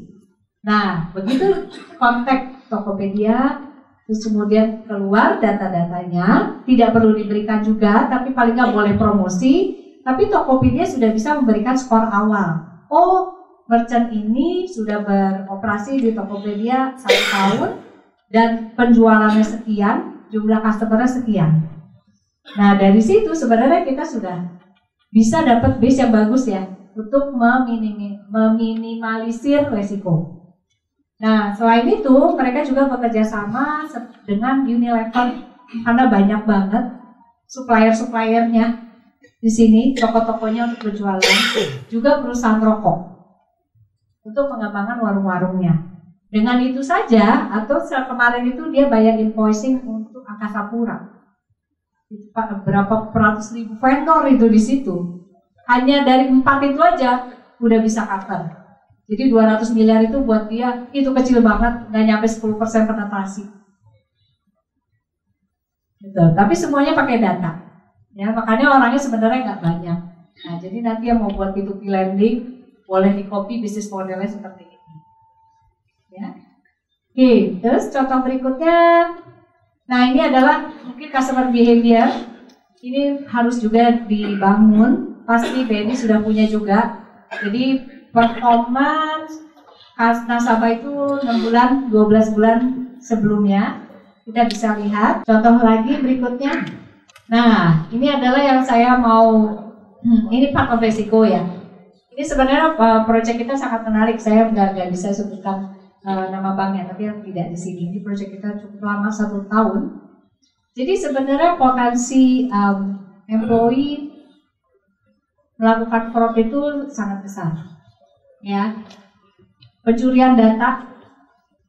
Nah, begitu kontak Tokopedia, terus kemudian keluar data-datanya, tidak perlu diberikan juga, tapi paling nggak boleh promosi, tapi Tokopedia sudah bisa memberikan skor awal. Oh, merchant ini sudah beroperasi di Tokopedia 1 tahun, dan penjualannya sekian, jumlah customer-nya sekian. Nah, dari situ sebenarnya kita sudah bisa dapat base yang bagus ya untuk meminimalisir resiko. Nah, selain itu mereka juga bekerja sama dengan Unilever karena banyak banget supplier-suppliernya di sini, toko-tokonya untuk berjualan, juga perusahaan rokok untuk pengembangan warung-warungnya. Dengan itu saja, atau kemarin itu dia bayar invoicing untuk Angkasa Pura. Berapa ratus ribu vendor itu di situ. Hanya dari 4 itu aja udah bisa cover. Jadi 200 miliar itu buat dia itu kecil banget, nggak nyampe 10% penetrasi. Gitu. Tapi semuanya pakai data. Ya, makanya orangnya sebenarnya nggak banyak. Nah, jadi nanti yang mau buat P2P lending boleh di copy bisnis modelnya seperti ini. Ya. Oke, terus contoh berikutnya. Nah, ini adalah mungkin customer behavior. Ini harus juga dibangun. Pasti BNI sudah punya juga. Jadi performance nasabah itu 6 bulan, 12 bulan sebelumnya. Kita bisa lihat. Contoh lagi berikutnya. Nah, ini adalah yang saya mau. Ini part of resiko ya. Ini sebenarnya proyek kita sangat menarik. Saya nggak bisa sebutkan nama banknya, tapi yang tidak di sini. Ini proyek kita cukup lama, 1 tahun. Jadi sebenarnya potensi employee melakukan fraud itu sangat besar. Ya, pencurian data,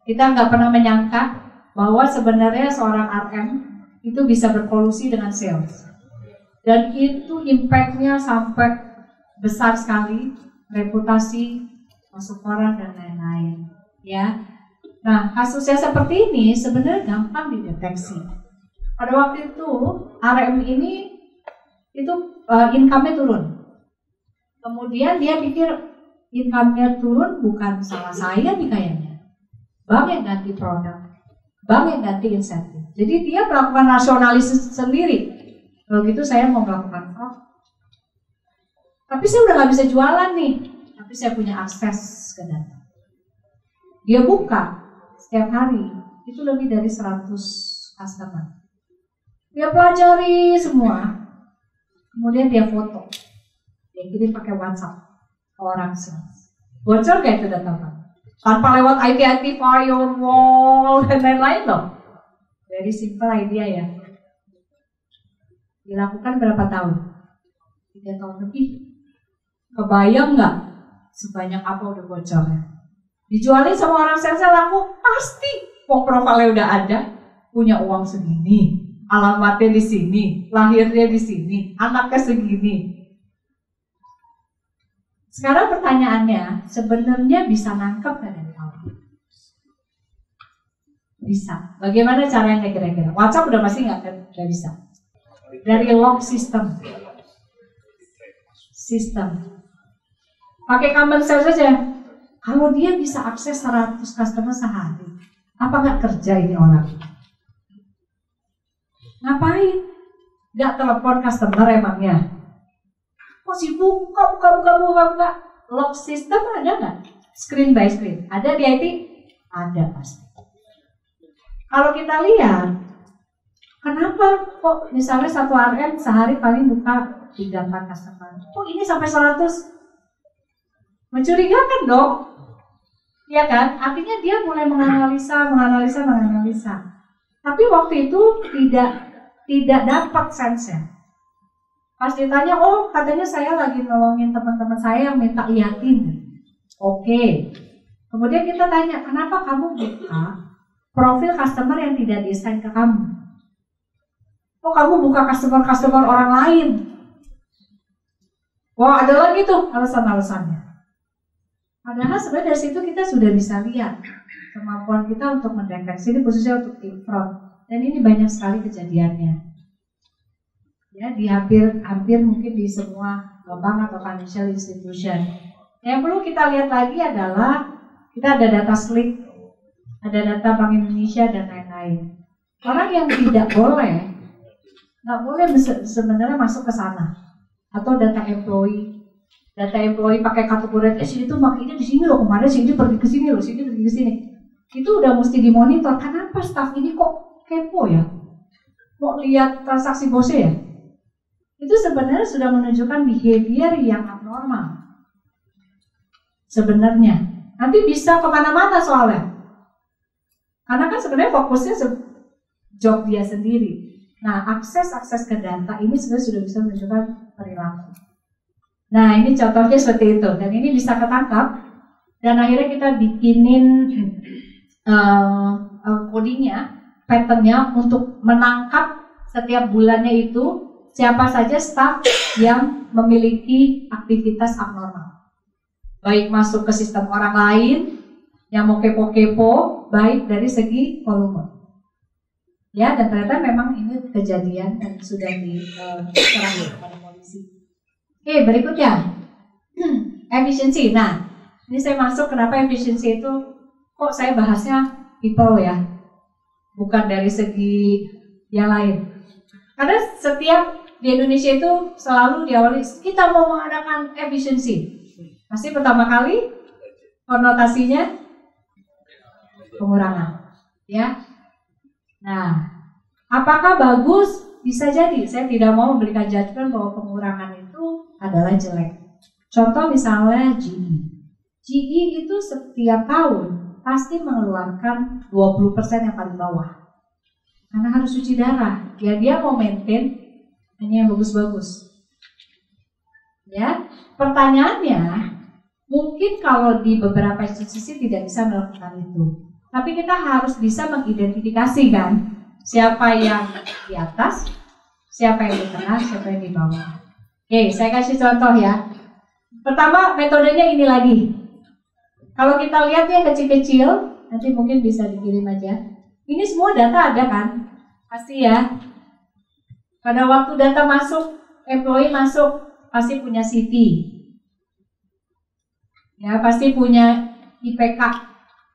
kita nggak pernah menyangka bahwa sebenarnya seorang RM itu bisa berkolusi dengan sales. Dan itu impact-nya sampai besar sekali, reputasi, masuk koran dan lain-lain. Ya, nah kasusnya seperti ini sebenarnya gampang dideteksi. Pada waktu itu RM ini itu income-nya turun. Kemudian dia pikir income-nya turun bukan salah saya nih kayaknya. Bank yang ganti produk, bank yang ganti insentif. Jadi dia melakukan rasionalisasi sendiri. Kalau gitu saya mau melakukan fraud. Tapi saya udah nggak bisa jualan nih. Tapi saya punya akses ke data. Dia buka setiap hari, itu lebih dari 100 customer. Dia pelajari semua, kemudian dia foto, dia kirim pakai WhatsApp ke orang sales. Bocor gak itu data Pak? Tanpa lewat IT firewall dan lain-lain loh. Very simple idea ya. Dilakukan berapa tahun? 3 tahun lebih. Kebayang nggak sebanyak apa udah bocornya? Dijualin sama orang sales laku pasti. Profilnya udah ada, punya uang segini, alamatnya di sini, lahirnya di sini, anaknya segini. Sekarang pertanyaannya, sebenarnya bisa nangkep nggak dari awal? Bisa. Bagaimana caranya kira-kira? WhatsApp udah pasti nggak bisa. Dari log system. Pakai common sense saja. Kalau dia bisa akses 100 customer sehari, apa nggak kerja ini orang? Ngapain? Nggak telepon customer emangnya? Kok sibuk? Buka. Log system ada nggak? Screen by screen. Ada di IT? Ada pasti. Kalau kita lihat, kenapa kok misalnya satu RM sehari paling buka 3-4 customer? Kok ini sampai 100? Mencurigakan dong. Ya kan? Artinya dia mulai menganalisa. Tapi waktu itu tidak dapat sense-nya. Pas ditanya, oh katanya saya lagi nolongin teman-teman saya yang minta liatin. Oke. Kemudian kita tanya, kenapa kamu buka profil customer yang tidak di-assign ke kamu? Oh kamu buka customer orang lain. Wah ada lagi tuh alasan-alasannya. Padahal sebenarnya dari situ kita sudah bisa lihat kemampuan kita untuk mendeteksi, ini khususnya untuk tim front. Dan ini banyak sekali kejadiannya. Ya, di hampir mungkin di semua bank atau financial institution. Yang perlu kita lihat lagi adalah kita ada data SLIC, ada data Bank Indonesia dan lain-lain. Orang yang nggak boleh sebenarnya masuk ke sana. Atau data employee pakai kategori sini tuh makanya di sini loh, kemarin sini pergi ke sini loh, sini pergi ke sini. Itu udah mesti dimonitor. Kenapa staff ini kok kepo ya? Mau lihat transaksi bosnya ya? Itu sebenarnya sudah menunjukkan behavior yang abnormal. Sebenarnya nanti bisa kemana-mana soalnya. Karena kan sebenarnya fokusnya job dia sendiri. Nah, akses ke data ini sebenarnya sudah bisa menunjukkan perilaku. Nah, ini contohnya seperti itu, dan ini bisa ketangkap, dan akhirnya kita bikinin codingnya, patternnya untuk menangkap setiap bulannya itu siapa saja staff yang memiliki aktivitas abnormal, baik masuk ke sistem orang lain yang mau kepo-kepo, baik dari segi volume. Ya, dan ternyata memang ini kejadian dan sudah diserahkan kepada polisi. Oke, berikutnya efisiensi. Nah, ini saya masuk kenapa efisiensi itu kok saya bahasnya people ya, bukan dari segi yang lain. Karena setiap di Indonesia itu selalu diawali kita mau mengadakan efisiensi. Pasti pertama kali konotasinya pengurangan, ya. Nah, apakah bagus? Bisa jadi. Saya tidak mau memberikan judgement bahwa pengurangan itu adalah jelek. Contoh misalnya GE. GE itu setiap tahun pasti mengeluarkan 20% yang paling bawah. Karena harus cuci darah. Ya dia mau maintain hanya yang bagus-bagus. Ya, pertanyaannya mungkin kalau di beberapa institusi tidak bisa melakukan itu. Tapi kita harus bisa mengidentifikasi kan siapa yang di atas, siapa yang di tengah, siapa yang di bawah. Oke, saya kasih contoh ya. Pertama, metodenya ini lagi. Kalau kita lihat yang kecil-kecil, nanti mungkin bisa dikirim aja. Ini semua data ada kan? Pasti ya. Pada waktu data masuk, employee masuk, pasti punya CV. Ya, pasti punya IPK,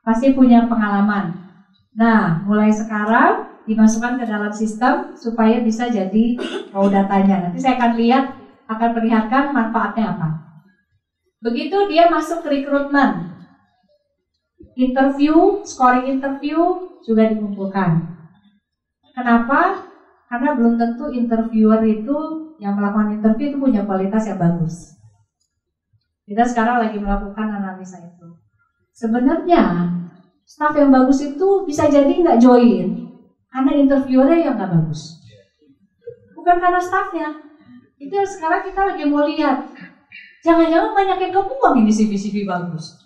pasti punya pengalaman. Nah, mulai sekarang dimasukkan ke dalam sistem supaya bisa jadi raw datanya. Nanti saya akan perlihatkan manfaatnya apa. Begitu dia masuk ke rekrutmen, interview, scoring interview, juga dikumpulkan. Kenapa? Karena belum tentu interviewer itu yang melakukan interview itu punya kualitas yang bagus. Kita sekarang lagi melakukan analisa itu. Sebenarnya staff yang bagus itu bisa jadi nggak join karena interviewernya yang nggak bagus. Bukan karena staffnya. Itu sekarang kita lagi mau lihat. Jangan-jangan banyak yang kebuang ini CV-CV bagus.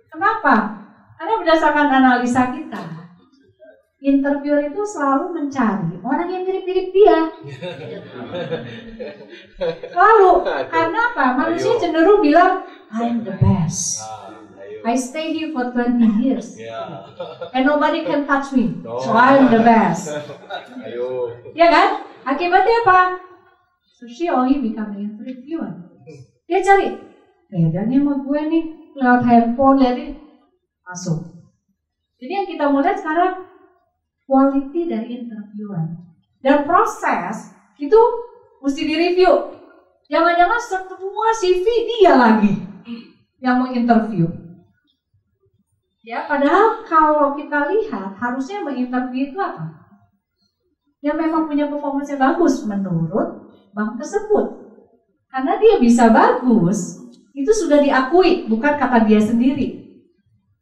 Kenapa? Karena berdasarkan analisa kita, interviewer itu selalu mencari orang yang mirip-mirip dia. Selalu. Karena apa? Manusia cenderung bilang, I'm the best. I stay here for 20 years. And nobody can touch me. So I'm the best. Ya kan? Akibatnya apa? So she only become an interviewer. Dia cari, beda nih sama gue nih, lewat handphone, lihat ini, masuk. Jadi yang kita mau lihat sekarang, quality dari interviewer. Dan proses itu mesti direview. Jangan-jangan semua CV dia lagi yang mau interview. Ya, padahal kalau kita lihat, harusnya menginterview itu apa? Yang memang punya performance yang bagus menurut bank tersebut. Karena dia bisa bagus, itu sudah diakui, bukan kata dia sendiri.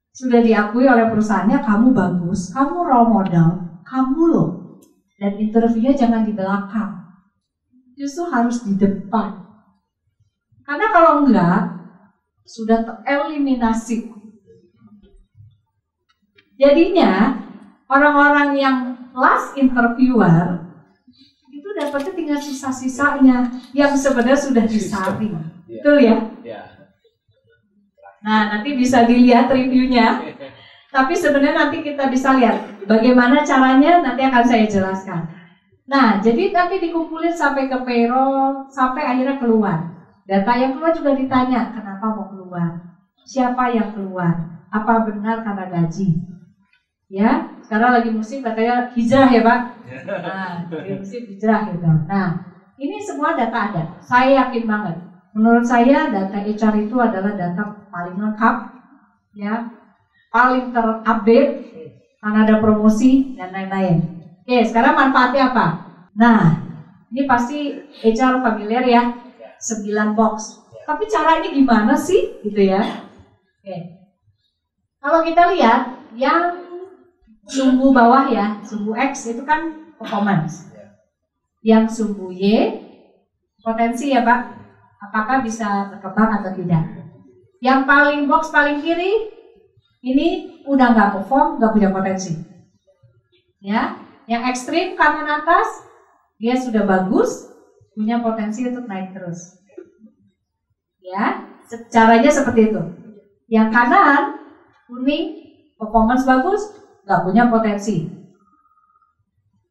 Sudah diakui oleh perusahaannya, kamu bagus, kamu role model, kamu loh. Dan interviewnya jangan di belakang, justru harus di depan. Karena kalau enggak, sudah tereliminasi. Jadinya, orang-orang yang last interviewer, dapatnya tinggal sisa-sisanya yang sebenarnya sudah disaring. Betul ya? Nah, nanti bisa dilihat reviewnya. Tapi sebenarnya nanti kita bisa lihat bagaimana caranya, nanti akan saya jelaskan. Nah, jadi nanti dikumpulin sampai ke payroll, sampai akhirnya keluar. Data yang keluar juga ditanya, kenapa mau keluar? Siapa yang keluar? Apa benar karena gaji? Ya, sekarang lagi musim katanya hijrah ya Pak. Nah, lagi musim hijrah gitu. Nah, ini semua data ada. Saya yakin banget. Menurut saya data HR itu adalah data paling lengkap, ya, paling terupdate, karena ada promosi dan lain-lain. Oke, sekarang manfaatnya apa? Nah, ini pasti HR familiar ya, 9 box. Tapi cara ini gimana sih, gitu ya? Oke, kalau kita lihat yang sumbu bawah ya, sumbu X itu kan performance. Yang sumbu Y potensi ya Pak, apakah bisa berkembang atau tidak. Yang paling box paling kiri ini udah nggak perform, nggak punya potensi. Ya, yang ekstrim kanan atas dia sudah bagus, punya potensi untuk naik terus. Ya, caranya seperti itu. Yang kanan kuning performance bagus, nggak punya potensi.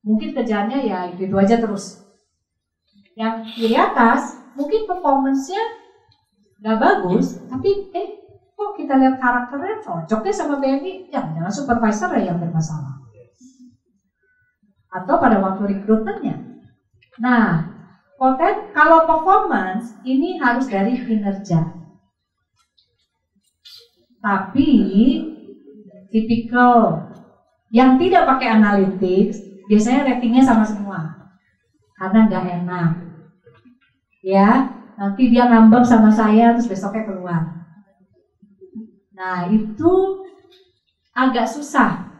Mungkin kerjanya ya itu aja terus. Yang kiri atas mungkin performance-nya nggak bagus, tapi kok kita lihat karakternya cocoknya sama BNI, jangan supervisor yang bermasalah. Atau pada waktu rekrutmennya. Nah, kalau performance ini harus dari kinerja. Tapi tipikal yang tidak pakai analytics biasanya ratingnya sama semua karena nggak enak ya, nanti dia ngambek sama saya terus besoknya keluar. Nah itu agak susah.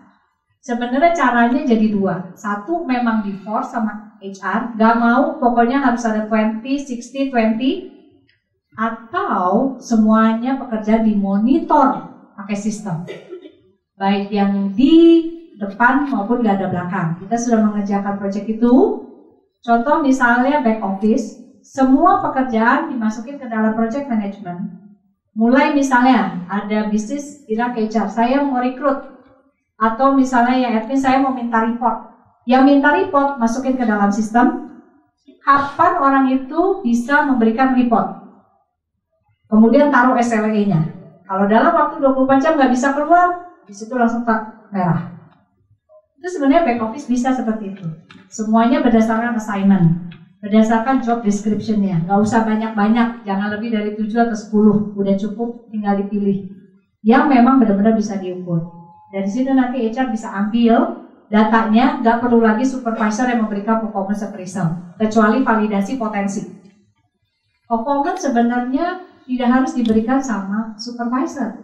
Sebenarnya caranya jadi dua. Satu memang di force sama HR, nggak mau pokoknya harus ada 20, 60, 20, atau semuanya pekerjaan dimonitor pakai sistem. Baik yang di depan maupun garda belakang. Kita sudah mengerjakan proyek itu. Contoh misalnya back office, semua pekerjaan dimasukin ke dalam project management. Mulai misalnya ada bisnis bilang ke HR, saya mau rekrut. Atau misalnya yang admin, saya mau minta report. Yang minta report masukin ke dalam sistem. Kapan orang itu bisa memberikan report? Kemudian taruh SLA-nya. Kalau dalam waktu 24 jam nggak bisa keluar, di situ langsung merah. Itu sebenarnya back office bisa seperti itu. Semuanya berdasarkan assignment, berdasarkan job description-nya. Nggak usah banyak-banyak, jangan lebih dari 7 atau 10, udah cukup tinggal dipilih. Yang memang benar-benar bisa diukur. Dari situ nanti HR bisa ambil datanya, nggak perlu lagi supervisor yang memberikan performance appraisal, kecuali validasi potensi. Performance sebenarnya tidak harus diberikan sama supervisor.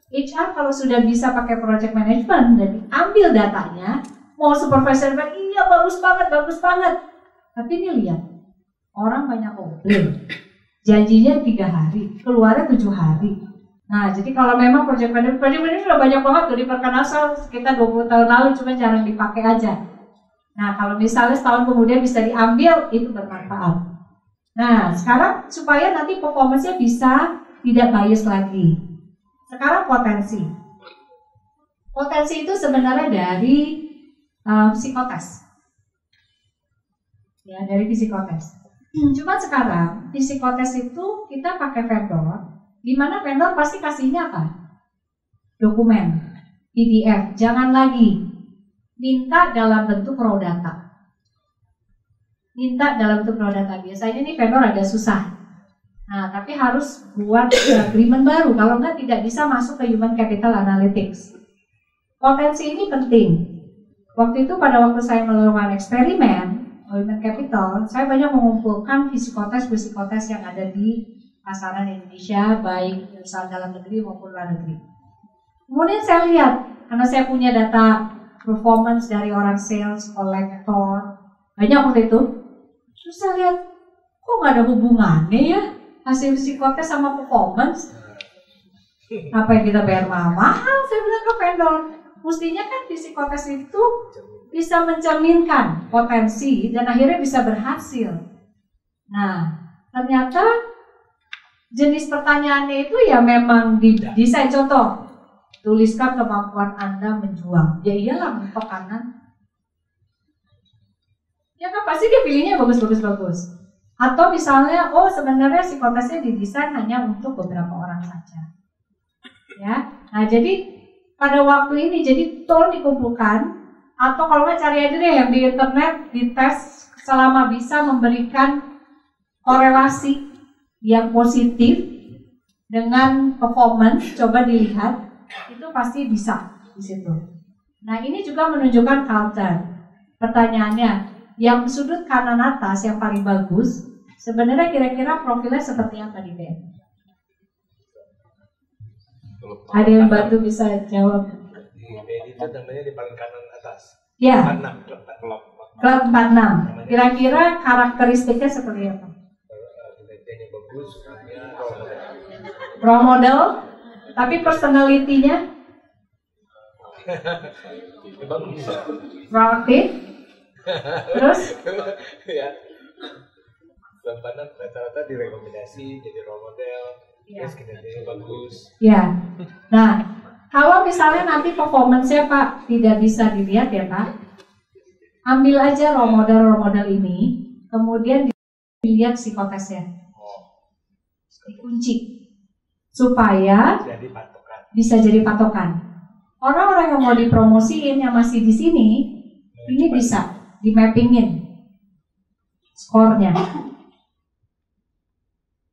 HR kalau sudah bisa pakai project management dan diambil datanya, mau supervisor bilang, iya bagus banget. Tapi ini lihat, orang banyak komplain. Janjinya 3 hari, keluarnya 7 hari. Nah, jadi kalau memang project management sudah banyak banget tuh diperkenalkan sekitar 20 tahun lalu, cuma jarang dipakai aja. Nah, kalau misalnya setahun kemudian bisa diambil, itu bermanfaat. Nah, sekarang supaya nanti performance-nya bisa tidak bias lagi. Sekarang potensi. Potensi itu sebenarnya dari psikotes. Ya, dari psikotes. Cuma sekarang psikotes itu kita pakai vendor, di mana vendor pasti kasihnya apa? Dokumen, PDF. Jangan lagi minta dalam bentuk raw data. Biasanya ini vendor agak susah. Nah, tapi harus buat agreement baru. Kalau enggak tidak bisa masuk ke human capital analytics. Potensi ini penting. Waktu itu pada waktu saya melakukan eksperimen human capital, saya banyak mengumpulkan psikotes yang ada di pasaran Indonesia, baik usaha dalam negeri maupun luar negeri. Kemudian saya lihat, karena saya punya data performance dari orang sales, kolektor, banyak waktu itu. Terus saya lihat, kok nggak ada hubungannya ya hasil psikotes sama performance? Apa yang kita bayar mahal? Saya bilang ke vendor. Mestinya kan psikotes itu bisa mencerminkan potensi dan akhirnya bisa berhasil. Nah, ternyata jenis pertanyaannya itu ya memang didesain. Contoh, tuliskan kemampuan Anda menjual. Ya iyalah, mentok kanan. Ya kan pasti dia pilihnya bagus. Atau misalnya, oh sebenarnya psikotesnya didesain hanya untuk beberapa orang saja. Ya, nah jadi pada waktu ini jadi tolong dikumpulkan, atau kalau nggak cari aja deh yang di internet, dites selama bisa memberikan korelasi yang positif dengan performance, coba dilihat, itu pasti bisa di situ. Nah ini juga menunjukkan culture. Pertanyaannya, yang sudut kanan atas yang paling bagus, sebenarnya kira-kira profilnya seperti apa di BM? Ada yang bantu bisa jawab? Itu namanya di paling kanan atas. Ya. 46, Klub 46. Kira-kira karakteristiknya seperti apa? Kinerjanya bagus, Role model, tapi personality-nya bagus. proaktif. Terus? Ya. Kanan rata-rata direkomendasi jadi role model. Terus kinerjanya bagus. Ya. Nah, kalau misalnya nanti performance-nya Pak tidak bisa dilihat ya Pak, ambil aja role model ini, kemudian dilihat psikotesnya, dikunci supaya bisa jadi patokan. Orang-orang yang mau dipromosiin yang masih di sini, ini bisa di mappingin skornya.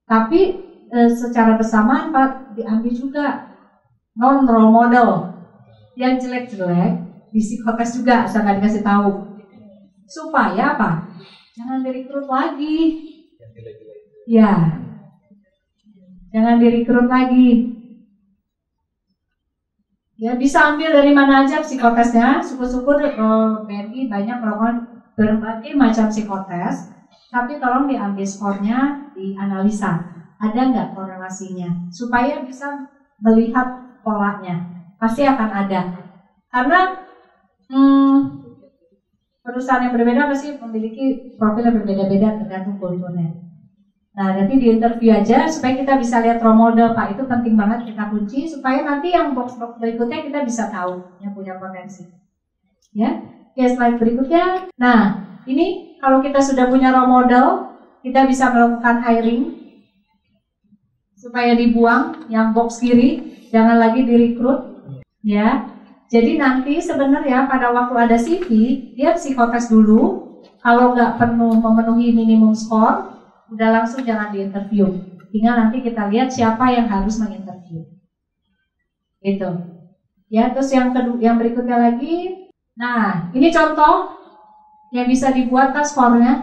Tapi secara bersamaan Pak diambil juga non role model yang jelek-jelek di psikotes juga, asal nggak dikasih tahu supaya apa? Jangan direkrut lagi. Ya, jangan direkrut lagi. Ya bisa ambil dari mana aja psikotesnya. Syukur-syukur BNI banyak melakukan berbagai macam psikotes, tapi tolong diambil skornya, dianalisa. Ada nggak korelasinya? Supaya bisa melihat polanya. Pasti akan ada. Karena perusahaan yang berbeda pasti memiliki profil yang berbeda-beda tergantung kulturnya. Nah, nanti di interview aja supaya kita bisa lihat role model Pak, itu penting banget kita kunci supaya nanti yang box-box berikutnya kita bisa tahu yang punya potensi. Ya, slide berikutnya. Nah, ini kalau kita sudah punya role model, kita bisa melakukan hiring supaya dibuang yang box kiri, jangan lagi direkrut. Ya, jadi nanti sebenarnya pada waktu ada CV, dia psikotes dulu. Kalau nggak memenuhi minimum skor, udah langsung jangan diinterview. Tinggal nanti kita lihat siapa yang harus menginterview. Gitu. Ya, terus yang berikutnya lagi. Nah, ini contoh yang bisa dibuat kan skornya.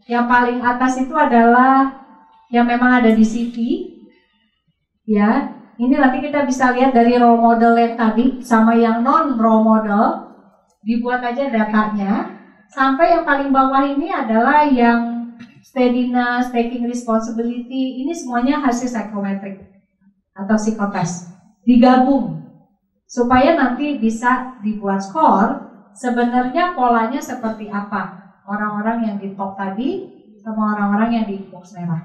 Yang paling atas itu adalah yang memang ada di CV. Ya, ini nanti kita bisa lihat dari role model yang tadi sama yang non role model. Dibuat aja datanya. Sampai yang paling bawah ini adalah yang steadiness, taking responsibility. Ini semuanya hasil psychometric atau psikotes. Digabung supaya nanti bisa dibuat skor. Sebenarnya polanya seperti apa? Orang-orang yang di top tadi sama orang-orang yang di box merah.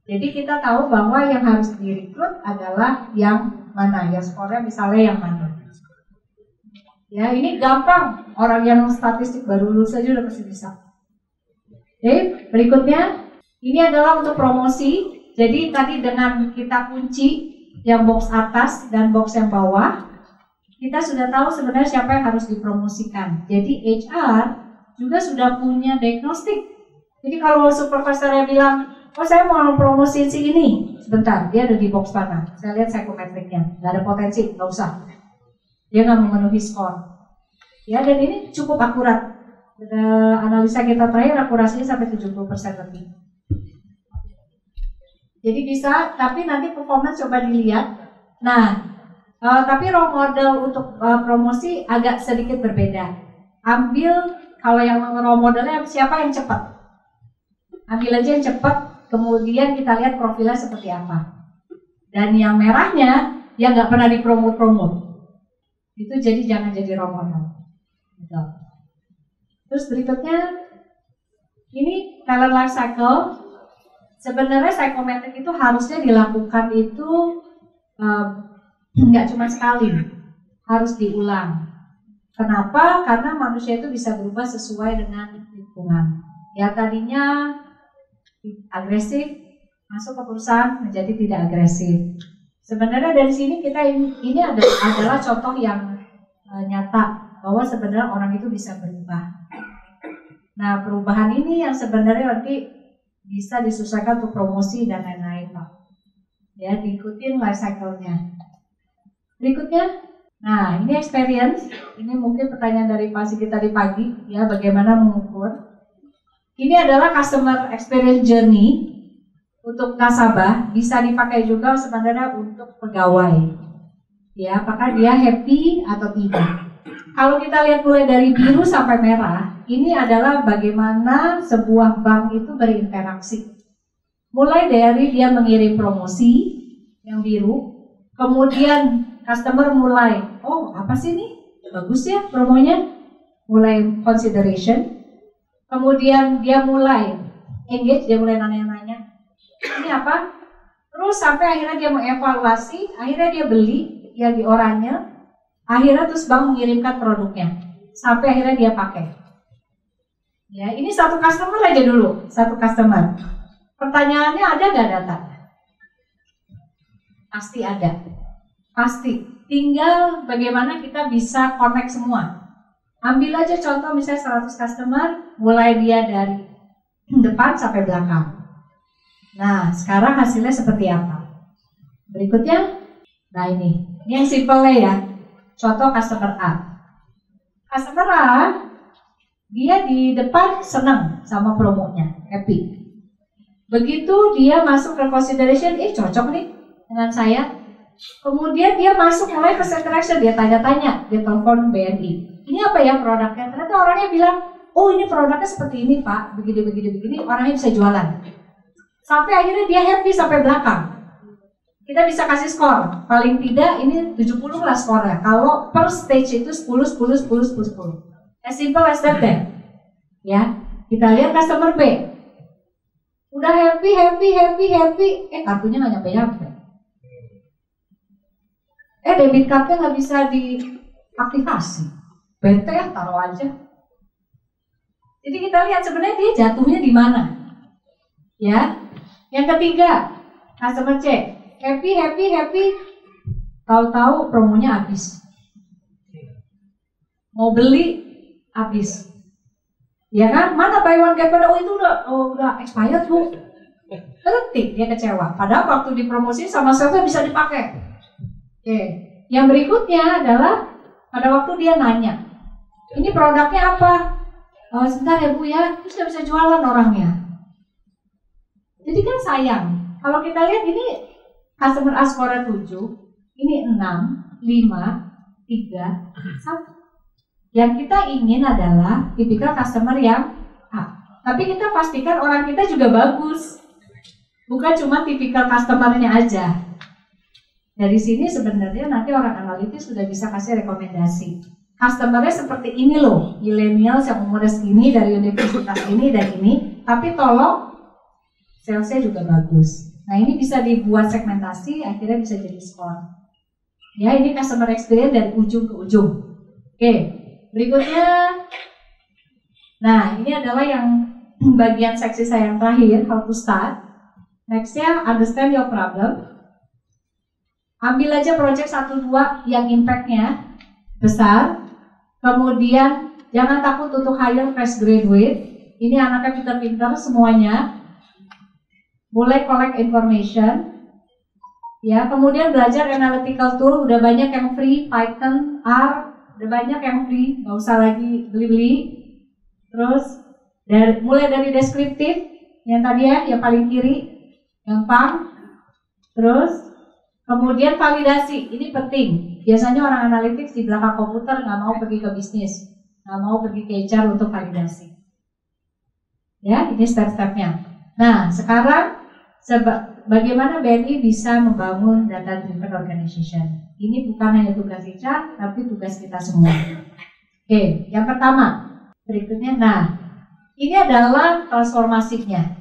Jadi kita tahu bahwa yang harus direkrut adalah yang mana, yang skornya misalnya yang mana. Ya, ini gampang. Orang yang statistik baru lulus saja udah pasti bisa. Oke, berikutnya ini adalah untuk promosi. Jadi tadi dengan kita kunci yang box atas dan box yang bawah, kita sudah tahu sebenarnya siapa yang harus dipromosikan. Jadi HR juga sudah punya diagnostik. Jadi kalau supervisornya bilang, oh saya mau promosiin si ini, sebentar, dia ada di box mana? Saya lihat psikometriknya, nggak ada potensi, nggak usah. Dia nggak memenuhi skor. Ya, dan ini cukup akurat. Analisa kita terakhir akurasinya sampai 70% lebih. Jadi bisa, tapi nanti performance coba dilihat. Nah, tapi role model untuk promosi agak sedikit berbeda. Ambil kalau yang role modelnya siapa yang cepat. Ambil aja yang cepat, kemudian kita lihat profilnya seperti apa. Dan yang merahnya yang nggak pernah dipromot-promot. Itu jadi jangan jadi role model. Gitu. Terus berikutnya ini talent life cycle. Sebenarnya psikometrik itu harusnya dilakukan itu nggak cuma sekali, harus diulang. Kenapa? Karena manusia itu bisa berubah sesuai dengan lingkungan. Ya tadinya agresif, masuk ke perusahaan menjadi tidak agresif. Sebenarnya dari sini kita ini adalah contoh yang nyata bahwa sebenarnya orang itu bisa berubah. Nah, perubahan ini yang sebenarnya nanti bisa disesuaikan untuk promosi dan lain-lain, Pak. Ya, diikutin life cycle-nya. Berikutnya, nah ini experience. Ini mungkin pertanyaan dari Pak Sigi tadi pagi, ya bagaimana mengukur. Ini adalah customer experience journey untuk nasabah, bisa dipakai juga sebenarnya untuk pegawai. Ya, apakah dia happy atau tidak? Kalau kita lihat mulai dari biru sampai merah, ini adalah bagaimana sebuah bank itu berinteraksi. Mulai dari dia mengirim promosi yang biru, kemudian customer mulai, oh apa sih ini? Bagus ya promonya, mulai consideration. Kemudian dia mulai engage, dia mulai nanya-nanya, ini apa? Terus sampai akhirnya dia mengevaluasi, akhirnya dia beli yang di oranye. Akhirnya terus bank mengirimkan produknya, sampai akhirnya dia pakai. Ya, ini satu customer aja dulu, satu customer. Pertanyaannya ada nggak datanya? Pasti ada, pasti. Tinggal bagaimana kita bisa connect semua. Ambil aja contoh misalnya 100 customer, mulai dia dari depan sampai belakang. Nah, sekarang hasilnya seperti apa? Berikutnya, nah ini yang simple ya. Contoh customer A. Customer A, dia di depan senang sama promonya, happy. Begitu dia masuk ke consideration, cocok nih dengan saya. Kemudian dia masuk mulai ke interaction, dia tanya-tanya, dia telepon BNI. Ini apa ya produknya? Ternyata orangnya bilang, oh ini produknya seperti ini Pak, begini, orangnya bisa jualan. Sampai akhirnya dia happy sampai belakang. Kita bisa kasih skor, paling tidak ini 70 lah skornya. Kalau per stage itu 10. As simple as that then. Ya, kita lihat customer B. Udah happy, kartunya nggak nyampe. Debit cardnya nggak bisa diaktifasi. Bete ya, taruh aja. Jadi kita lihat sebenarnya dia jatuhnya di mana. Ya, yang ketiga, customer C. Happy, tahu-tahu promonya habis. Mau beli, habis. Ya kan? Mana buy one get one? Oh itu udah expired Bu. Ketik dia kecewa. Padahal waktu dipromosi sama selfie bisa dipakai. Oke. Yang berikutnya adalah pada waktu dia nanya, ini produknya apa? Oh, sebentar ya Bu ya, terus nggak bisa jualan orangnya. Jadi kan sayang. Kalau kita lihat ini customer A score 7, ini 6, 5, 3, 1. Yang kita ingin adalah tipikal customer yang A. Tapi kita pastikan orang kita juga bagus. Bukan cuma tipikal customernya aja. Dari sini sebenarnya nanti orang analitis sudah bisa kasih rekomendasi. Customernya seperti ini loh, milenial yang umurnya segini dari universitas ini dan ini, tapi tolong salesnya juga bagus. Nah ini bisa dibuat segmentasi, akhirnya bisa jadi skor. Ya ini customer experience dari ujung ke ujung. Oke, berikutnya, nah ini adalah yang bagian seksi saya yang terakhir, how to start. Nextnya, understand your problem. Ambil aja project 1-2 yang impact-nya besar. Kemudian jangan takut untuk hire fresh graduate. Ini anaknya pintar-pintar semuanya. Mulai collect information. Ya, kemudian belajar analytical tool. Udah banyak yang free, Python, R, udah banyak yang free. Nggak usah lagi beli-beli. Terus mulai dari deskriptif yang tadi ya, yang paling kiri, gampang. Terus kemudian validasi, ini penting. Biasanya orang analitik di belakang komputer nggak mau pergi ke bisnis, nggak mau pergi ke HR untuk validasi. Ya, ini step-stepnya. Nah, sekarang bagaimana BNI bisa membangun data driven organization? Ini bukan hanya tugas HR, tapi tugas kita semua. Oke, yang pertama, berikutnya. Nah, ini adalah transformasinya.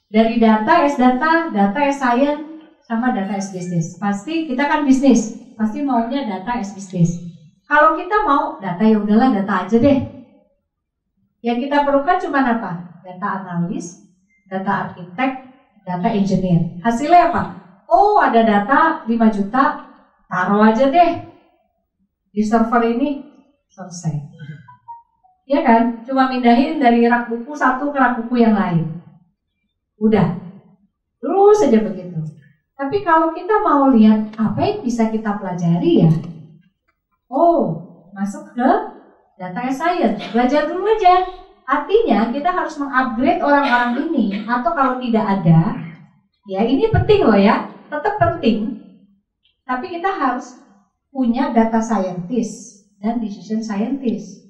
Dari data data as science, sama data as business. Pasti kita kan bisnis, pasti maunya data as business. Kalau kita mau data ya udahlah data aja deh. Yang kita perlukan cuma apa? Data analis, data arsitek, data engineer. Hasilnya apa? Oh ada data 5 juta, taruh aja deh di server ini, selesai. Ya kan? Cuma mindahin dari rak buku satu ke rak buku yang lain. Udah. Terus saja begitu. Tapi kalau kita mau lihat apa yang bisa kita pelajari ya, masuk ke data science, belajar dulu aja. Artinya kita harus mengupgrade orang-orang ini, atau kalau tidak ada, ya ini penting loh ya, tetap penting. Tapi kita harus punya data scientist dan decision scientist.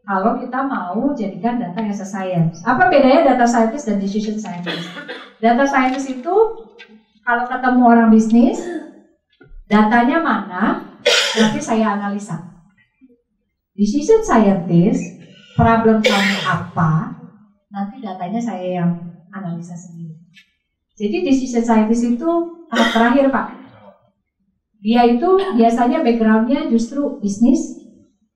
Kalau kita mau jadikan data as a science. Apa bedanya data scientist dan decision scientist? Data scientist itu kalau ketemu orang bisnis, datanya mana, nanti saya analisa. Decision scientist, problem kamu apa, nanti datanya saya yang analisa sendiri. Jadi decision scientist itu tahap terakhir Pak. Dia itu biasanya backgroundnya justru bisnis,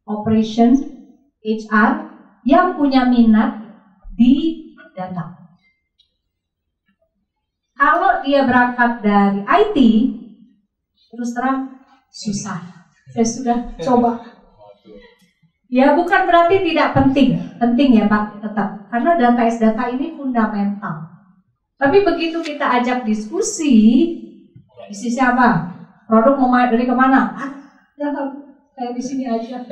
operation, HR yang punya minat di data. Kalau dia berangkat dari IT, terus terang susah. Saya sudah coba. Ya bukan berarti tidak penting, penting ya Pak tetap. Karena data ini fundamental. Tapi begitu kita ajak diskusi, bisnisnya apa? Produk mau dari kemana? Kayak di sini aja,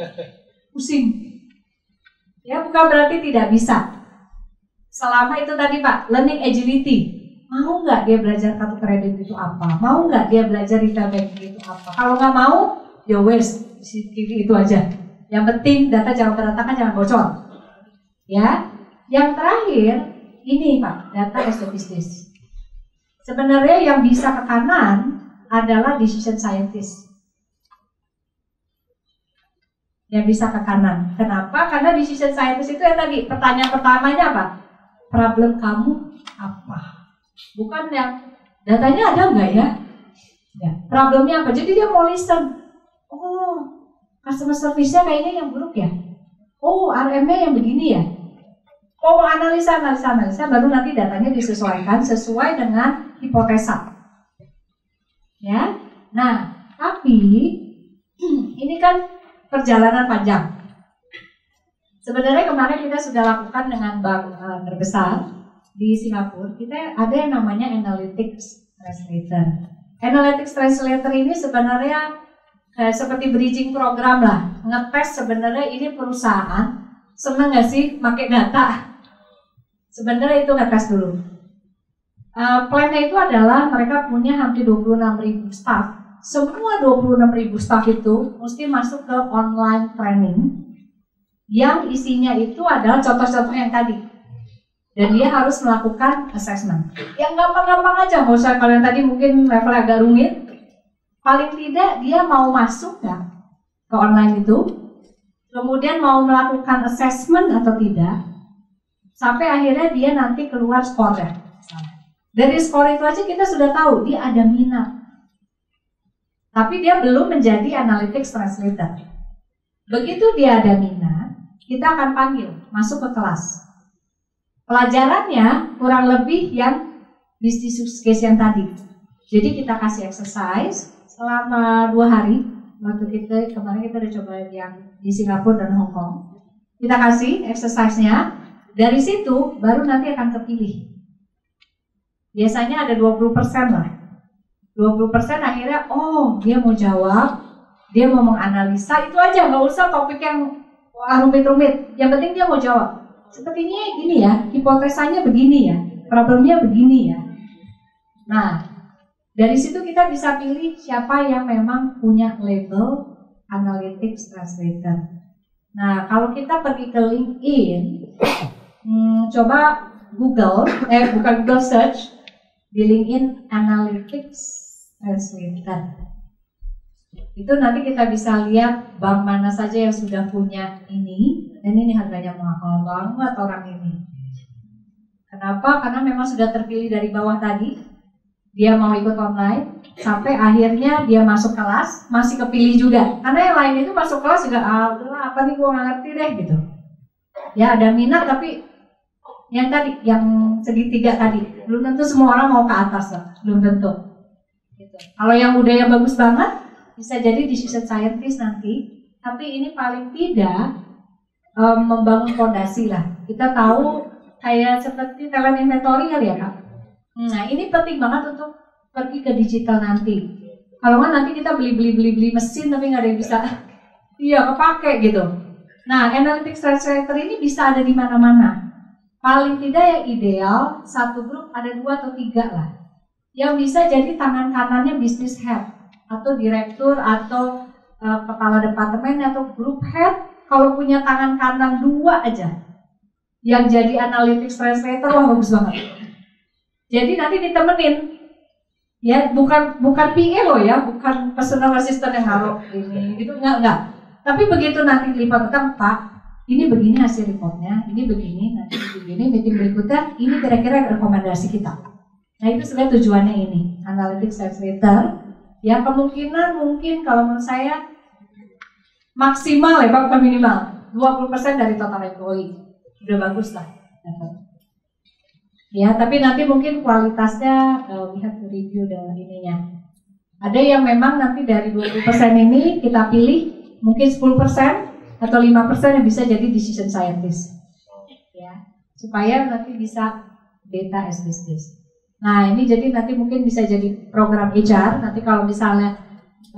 pusing. Ya bukan berarti tidak bisa. Selama itu tadi Pak, learning agility. Mau nggak dia belajar kartu kredit itu apa? Mau nggak dia belajar retail banking itu apa? Kalau nggak mau, ya wes, itu aja. Yang penting data jangan berantakan, jangan bocor. Ya, yang terakhir ini Pak, data as a business. Sebenarnya yang bisa ke kanan adalah decision scientist. Yang bisa ke kanan. Kenapa? Karena decision scientist itu yang tadi pertanyaan pertamanya apa? Problem kamu apa? Bukan yang datanya ada nggak ya? Ya, problemnya apa? Jadi dia mau listen. Oh, customer service-nya kayaknya yang buruk ya. Oh, RM-nya yang begini ya. Oh, analisa, baru nanti datanya disesuaikan sesuai dengan hipotesa. Ya, nah, tapi ini kan perjalanan panjang. Sebenarnya kemarin kita sudah lakukan dengan bank terbesar di Singapura. Kita ada yang namanya analytics translator. Analytics Translator ini sebenarnya seperti bridging program lah, ngetes sebenarnya ini perusahaan seneng nggak sih pakai data. Sebenarnya itu ngetes dulu. Plannya itu adalah mereka punya hampir 26.000 staff. Semua 26.000 staff itu mesti masuk ke online training yang isinya itu adalah contoh-contoh yang tadi. Dan dia harus melakukan assessment. Yang gampang-gampang aja, nggak usah kalian tadi mungkin level agak rumit. Paling tidak dia mau masuk nggak ke online itu, kemudian mau melakukan assessment atau tidak, sampai akhirnya dia nanti keluar skornya. Dari skor itu aja kita sudah tahu dia ada minat. Tapi dia belum menjadi analytics translator. Begitu dia ada minat, kita akan panggil masuk ke kelas. Pelajarannya kurang lebih yang business use case yang tadi. Jadi kita kasih exercise selama 2 hari. Waktu kemarin kita udah coba yang di Singapura dan Hong Kong. Kita kasih exercise-nya. Dari situ baru nanti akan kepilih. Biasanya ada 20% lah. 20% akhirnya, oh dia mau jawab, dia mau menganalisa, itu aja, nggak usah topik yang rumit-rumit. Yang penting dia mau jawab. Sepertinya gini ya, hipotesanya begini ya, problemnya begini ya. Nah, dari situ kita bisa pilih siapa yang memang punya label analytics translator. Nah, kalau kita pergi ke LinkedIn, coba bukan Google search, di LinkedIn analytics translator. Itu nanti kita bisa lihat bank mana saja yang sudah punya ini. Dan ini harganya mahal banget orang ini. Kenapa? Karena memang sudah terpilih dari bawah tadi. Dia mau ikut online. Sampai akhirnya dia masuk kelas. Masih kepilih juga. Karena yang lain itu masuk kelas juga, udahlah apa nih gue gak ngerti deh gitu. Ya ada minat tapi yang tadi, yang segitiga tadi. Belum tentu semua orang mau ke atas lah. Belum tentu gitu. Kalau yang udah yang bagus banget, bisa jadi decision scientist nanti. Tapi ini paling tidak membangun fondasi lah. Kita tahu kayak seperti talent inventory kali ya Kak. Nah ini penting banget untuk pergi ke digital nanti. Kalau nggak nanti kita beli mesin tapi nggak ada yang bisa kepake gitu. Nah analytics translator ini bisa ada di mana-mana. Paling tidak yang ideal satu grup ada 2 atau 3 lah. Yang bisa jadi tangan kanannya business head atau direktur atau kepala departemen atau group head. Kalau punya tangan kanan 2 aja yang jadi analytics translator, wah bagus banget. Jadi nanti ditemenin, ya bukan PA loh ya, bukan personal assistant yang ngaruh ini, gitu enggak. Tapi begitu nanti lipat utang, Pak, ini begini hasil reportnya, ini begini, nanti begini, meeting berikutnya, ini kira-kira rekomendasi kita. Nah itu sebenarnya tujuannya ini, analytics translator. Ya kemungkinan mungkin kalau menurut saya maksimal ya Pak, bukan minimal 20% dari total employee. Udah bagus lah. Ya, tapi nanti mungkin kualitasnya lihat review dan ininya. Ada yang memang nanti dari 20% ini kita pilih mungkin 10% atau 5% yang bisa jadi decision scientist. Ya, supaya nanti bisa data as business. Nah, ini jadi nanti mungkin bisa jadi program HR. Nanti kalau misalnya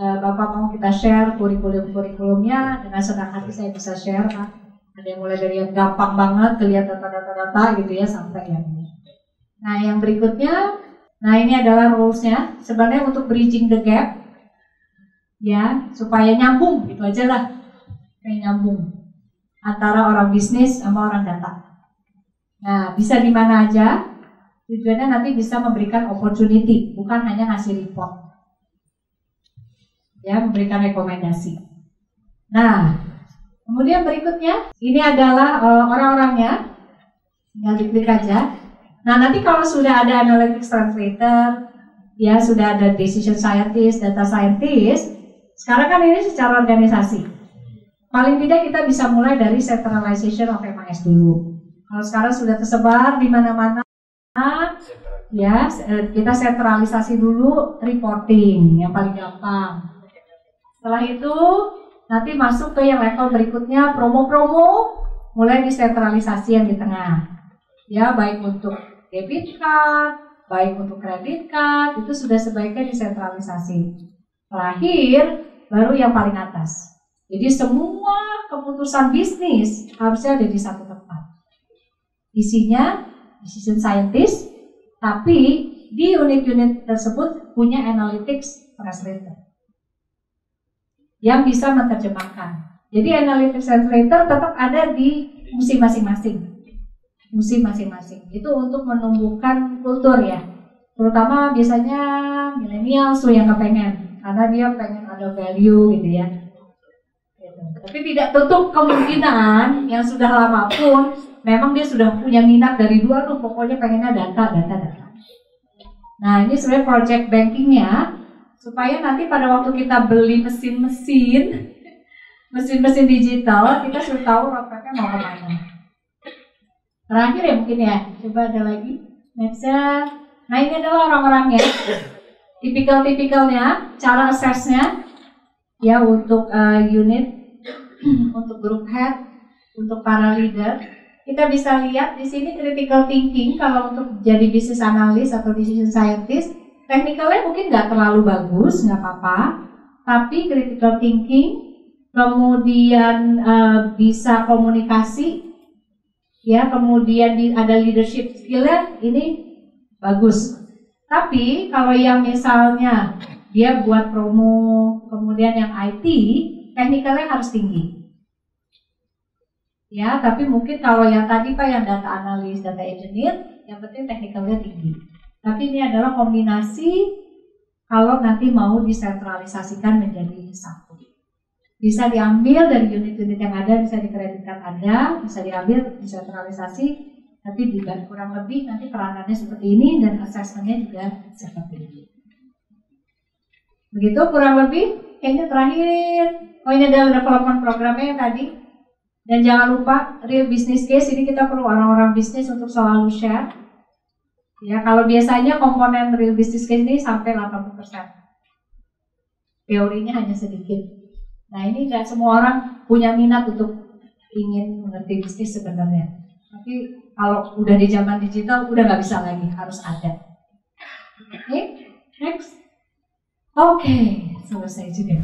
Bapak mau kita share kurikulumnya, dengan senang hati saya bisa share Pak. Ada yang mulai dari yang gampang banget kelihatan data-data gitu ya sampai yang ini. Nah yang berikutnya, nah ini adalah rules-nya. Sebenarnya untuk bridging the gap, ya supaya nyambung gitu aja lah, kayak nyambung antara orang bisnis sama orang data. Nah bisa di mana aja. Tujuannya nanti bisa memberikan opportunity, bukan hanya ngasih report. Ya, memberikan rekomendasi. Nah, kemudian berikutnya, ini adalah orang-orangnya. Tinggal diklik aja. Nah, nanti kalau sudah ada analytics translator, ya sudah ada decision scientist, data scientist, sekarang kan ini secara organisasi. Paling tidak kita bisa mulai dari centralization of MIS dulu. Kalau sekarang sudah tersebar di mana-mana, ya kita sentralisasi dulu reporting yang paling gampang. Setelah itu nanti masuk ke yang level berikutnya, promo-promo, mulai disentralisasi yang di tengah. Ya baik untuk debit card, baik untuk kredit card, itu sudah sebaiknya disentralisasi. Terakhir, baru yang paling atas. Jadi semua keputusan bisnis harusnya ada di satu tempat. Isinya decision scientist, tapi di unit-unit tersebut punya analytics translator yang bisa menerjemahkan. Jadi analytics translator tetap ada di musim masing-masing. Itu untuk menumbuhkan kultur ya. Terutama biasanya milenial tuh yang kepengen, karena dia pengen ada value gitu ya. Tapi tidak tutup kemungkinan yang sudah lama pun memang dia sudah punya minat dari dua tuh, pokoknya pengennya data. Nah ini sebenarnya project bankingnya supaya nanti pada waktu kita beli mesin-mesin digital, kita sudah tahu roadmapnya mau kemana. Terakhir ya mungkin ya, coba ada lagi nextnya. Nah ini adalah orang-orangnya, tipikal-tipikalnya, cara assessnya ya untuk unit, untuk group head, untuk para leader. Kita bisa lihat di sini critical thinking kalau untuk jadi business analyst atau decision scientist, technicalnya mungkin nggak terlalu bagus, nggak apa-apa, tapi critical thinking, kemudian bisa komunikasi, ya, kemudian ada leadership skillnya, ini bagus. Tapi kalau yang misalnya dia buat promo, kemudian yang IT, technicalnya harus tinggi. Ya, tapi mungkin kalau yang tadi Pak yang data analis, data engineer, yang penting technicalnya tinggi. Tapi ini adalah kombinasi kalau nanti mau disentralisasikan menjadi satu. Bisa diambil dari unit-unit yang ada, bisa dikreditkan ada, bisa diambil disentralisasi, tapi juga kurang lebih nanti peranannya seperti ini dan asesmennya juga seperti ini. Begitu kurang lebih, kayaknya terakhir. Oh ini adalah development programnya yang tadi. Dan jangan lupa real business case, ini kita perlu orang-orang bisnis untuk selalu share. Ya, kalau biasanya komponen real business case ini sampai 80%. Teorinya hanya sedikit. Nah ini nggak semua orang punya minat untuk ingin mengerti bisnis sebenarnya. Tapi kalau udah di zaman digital udah nggak bisa lagi, harus ada. Oke, next. Oke, selesai juga.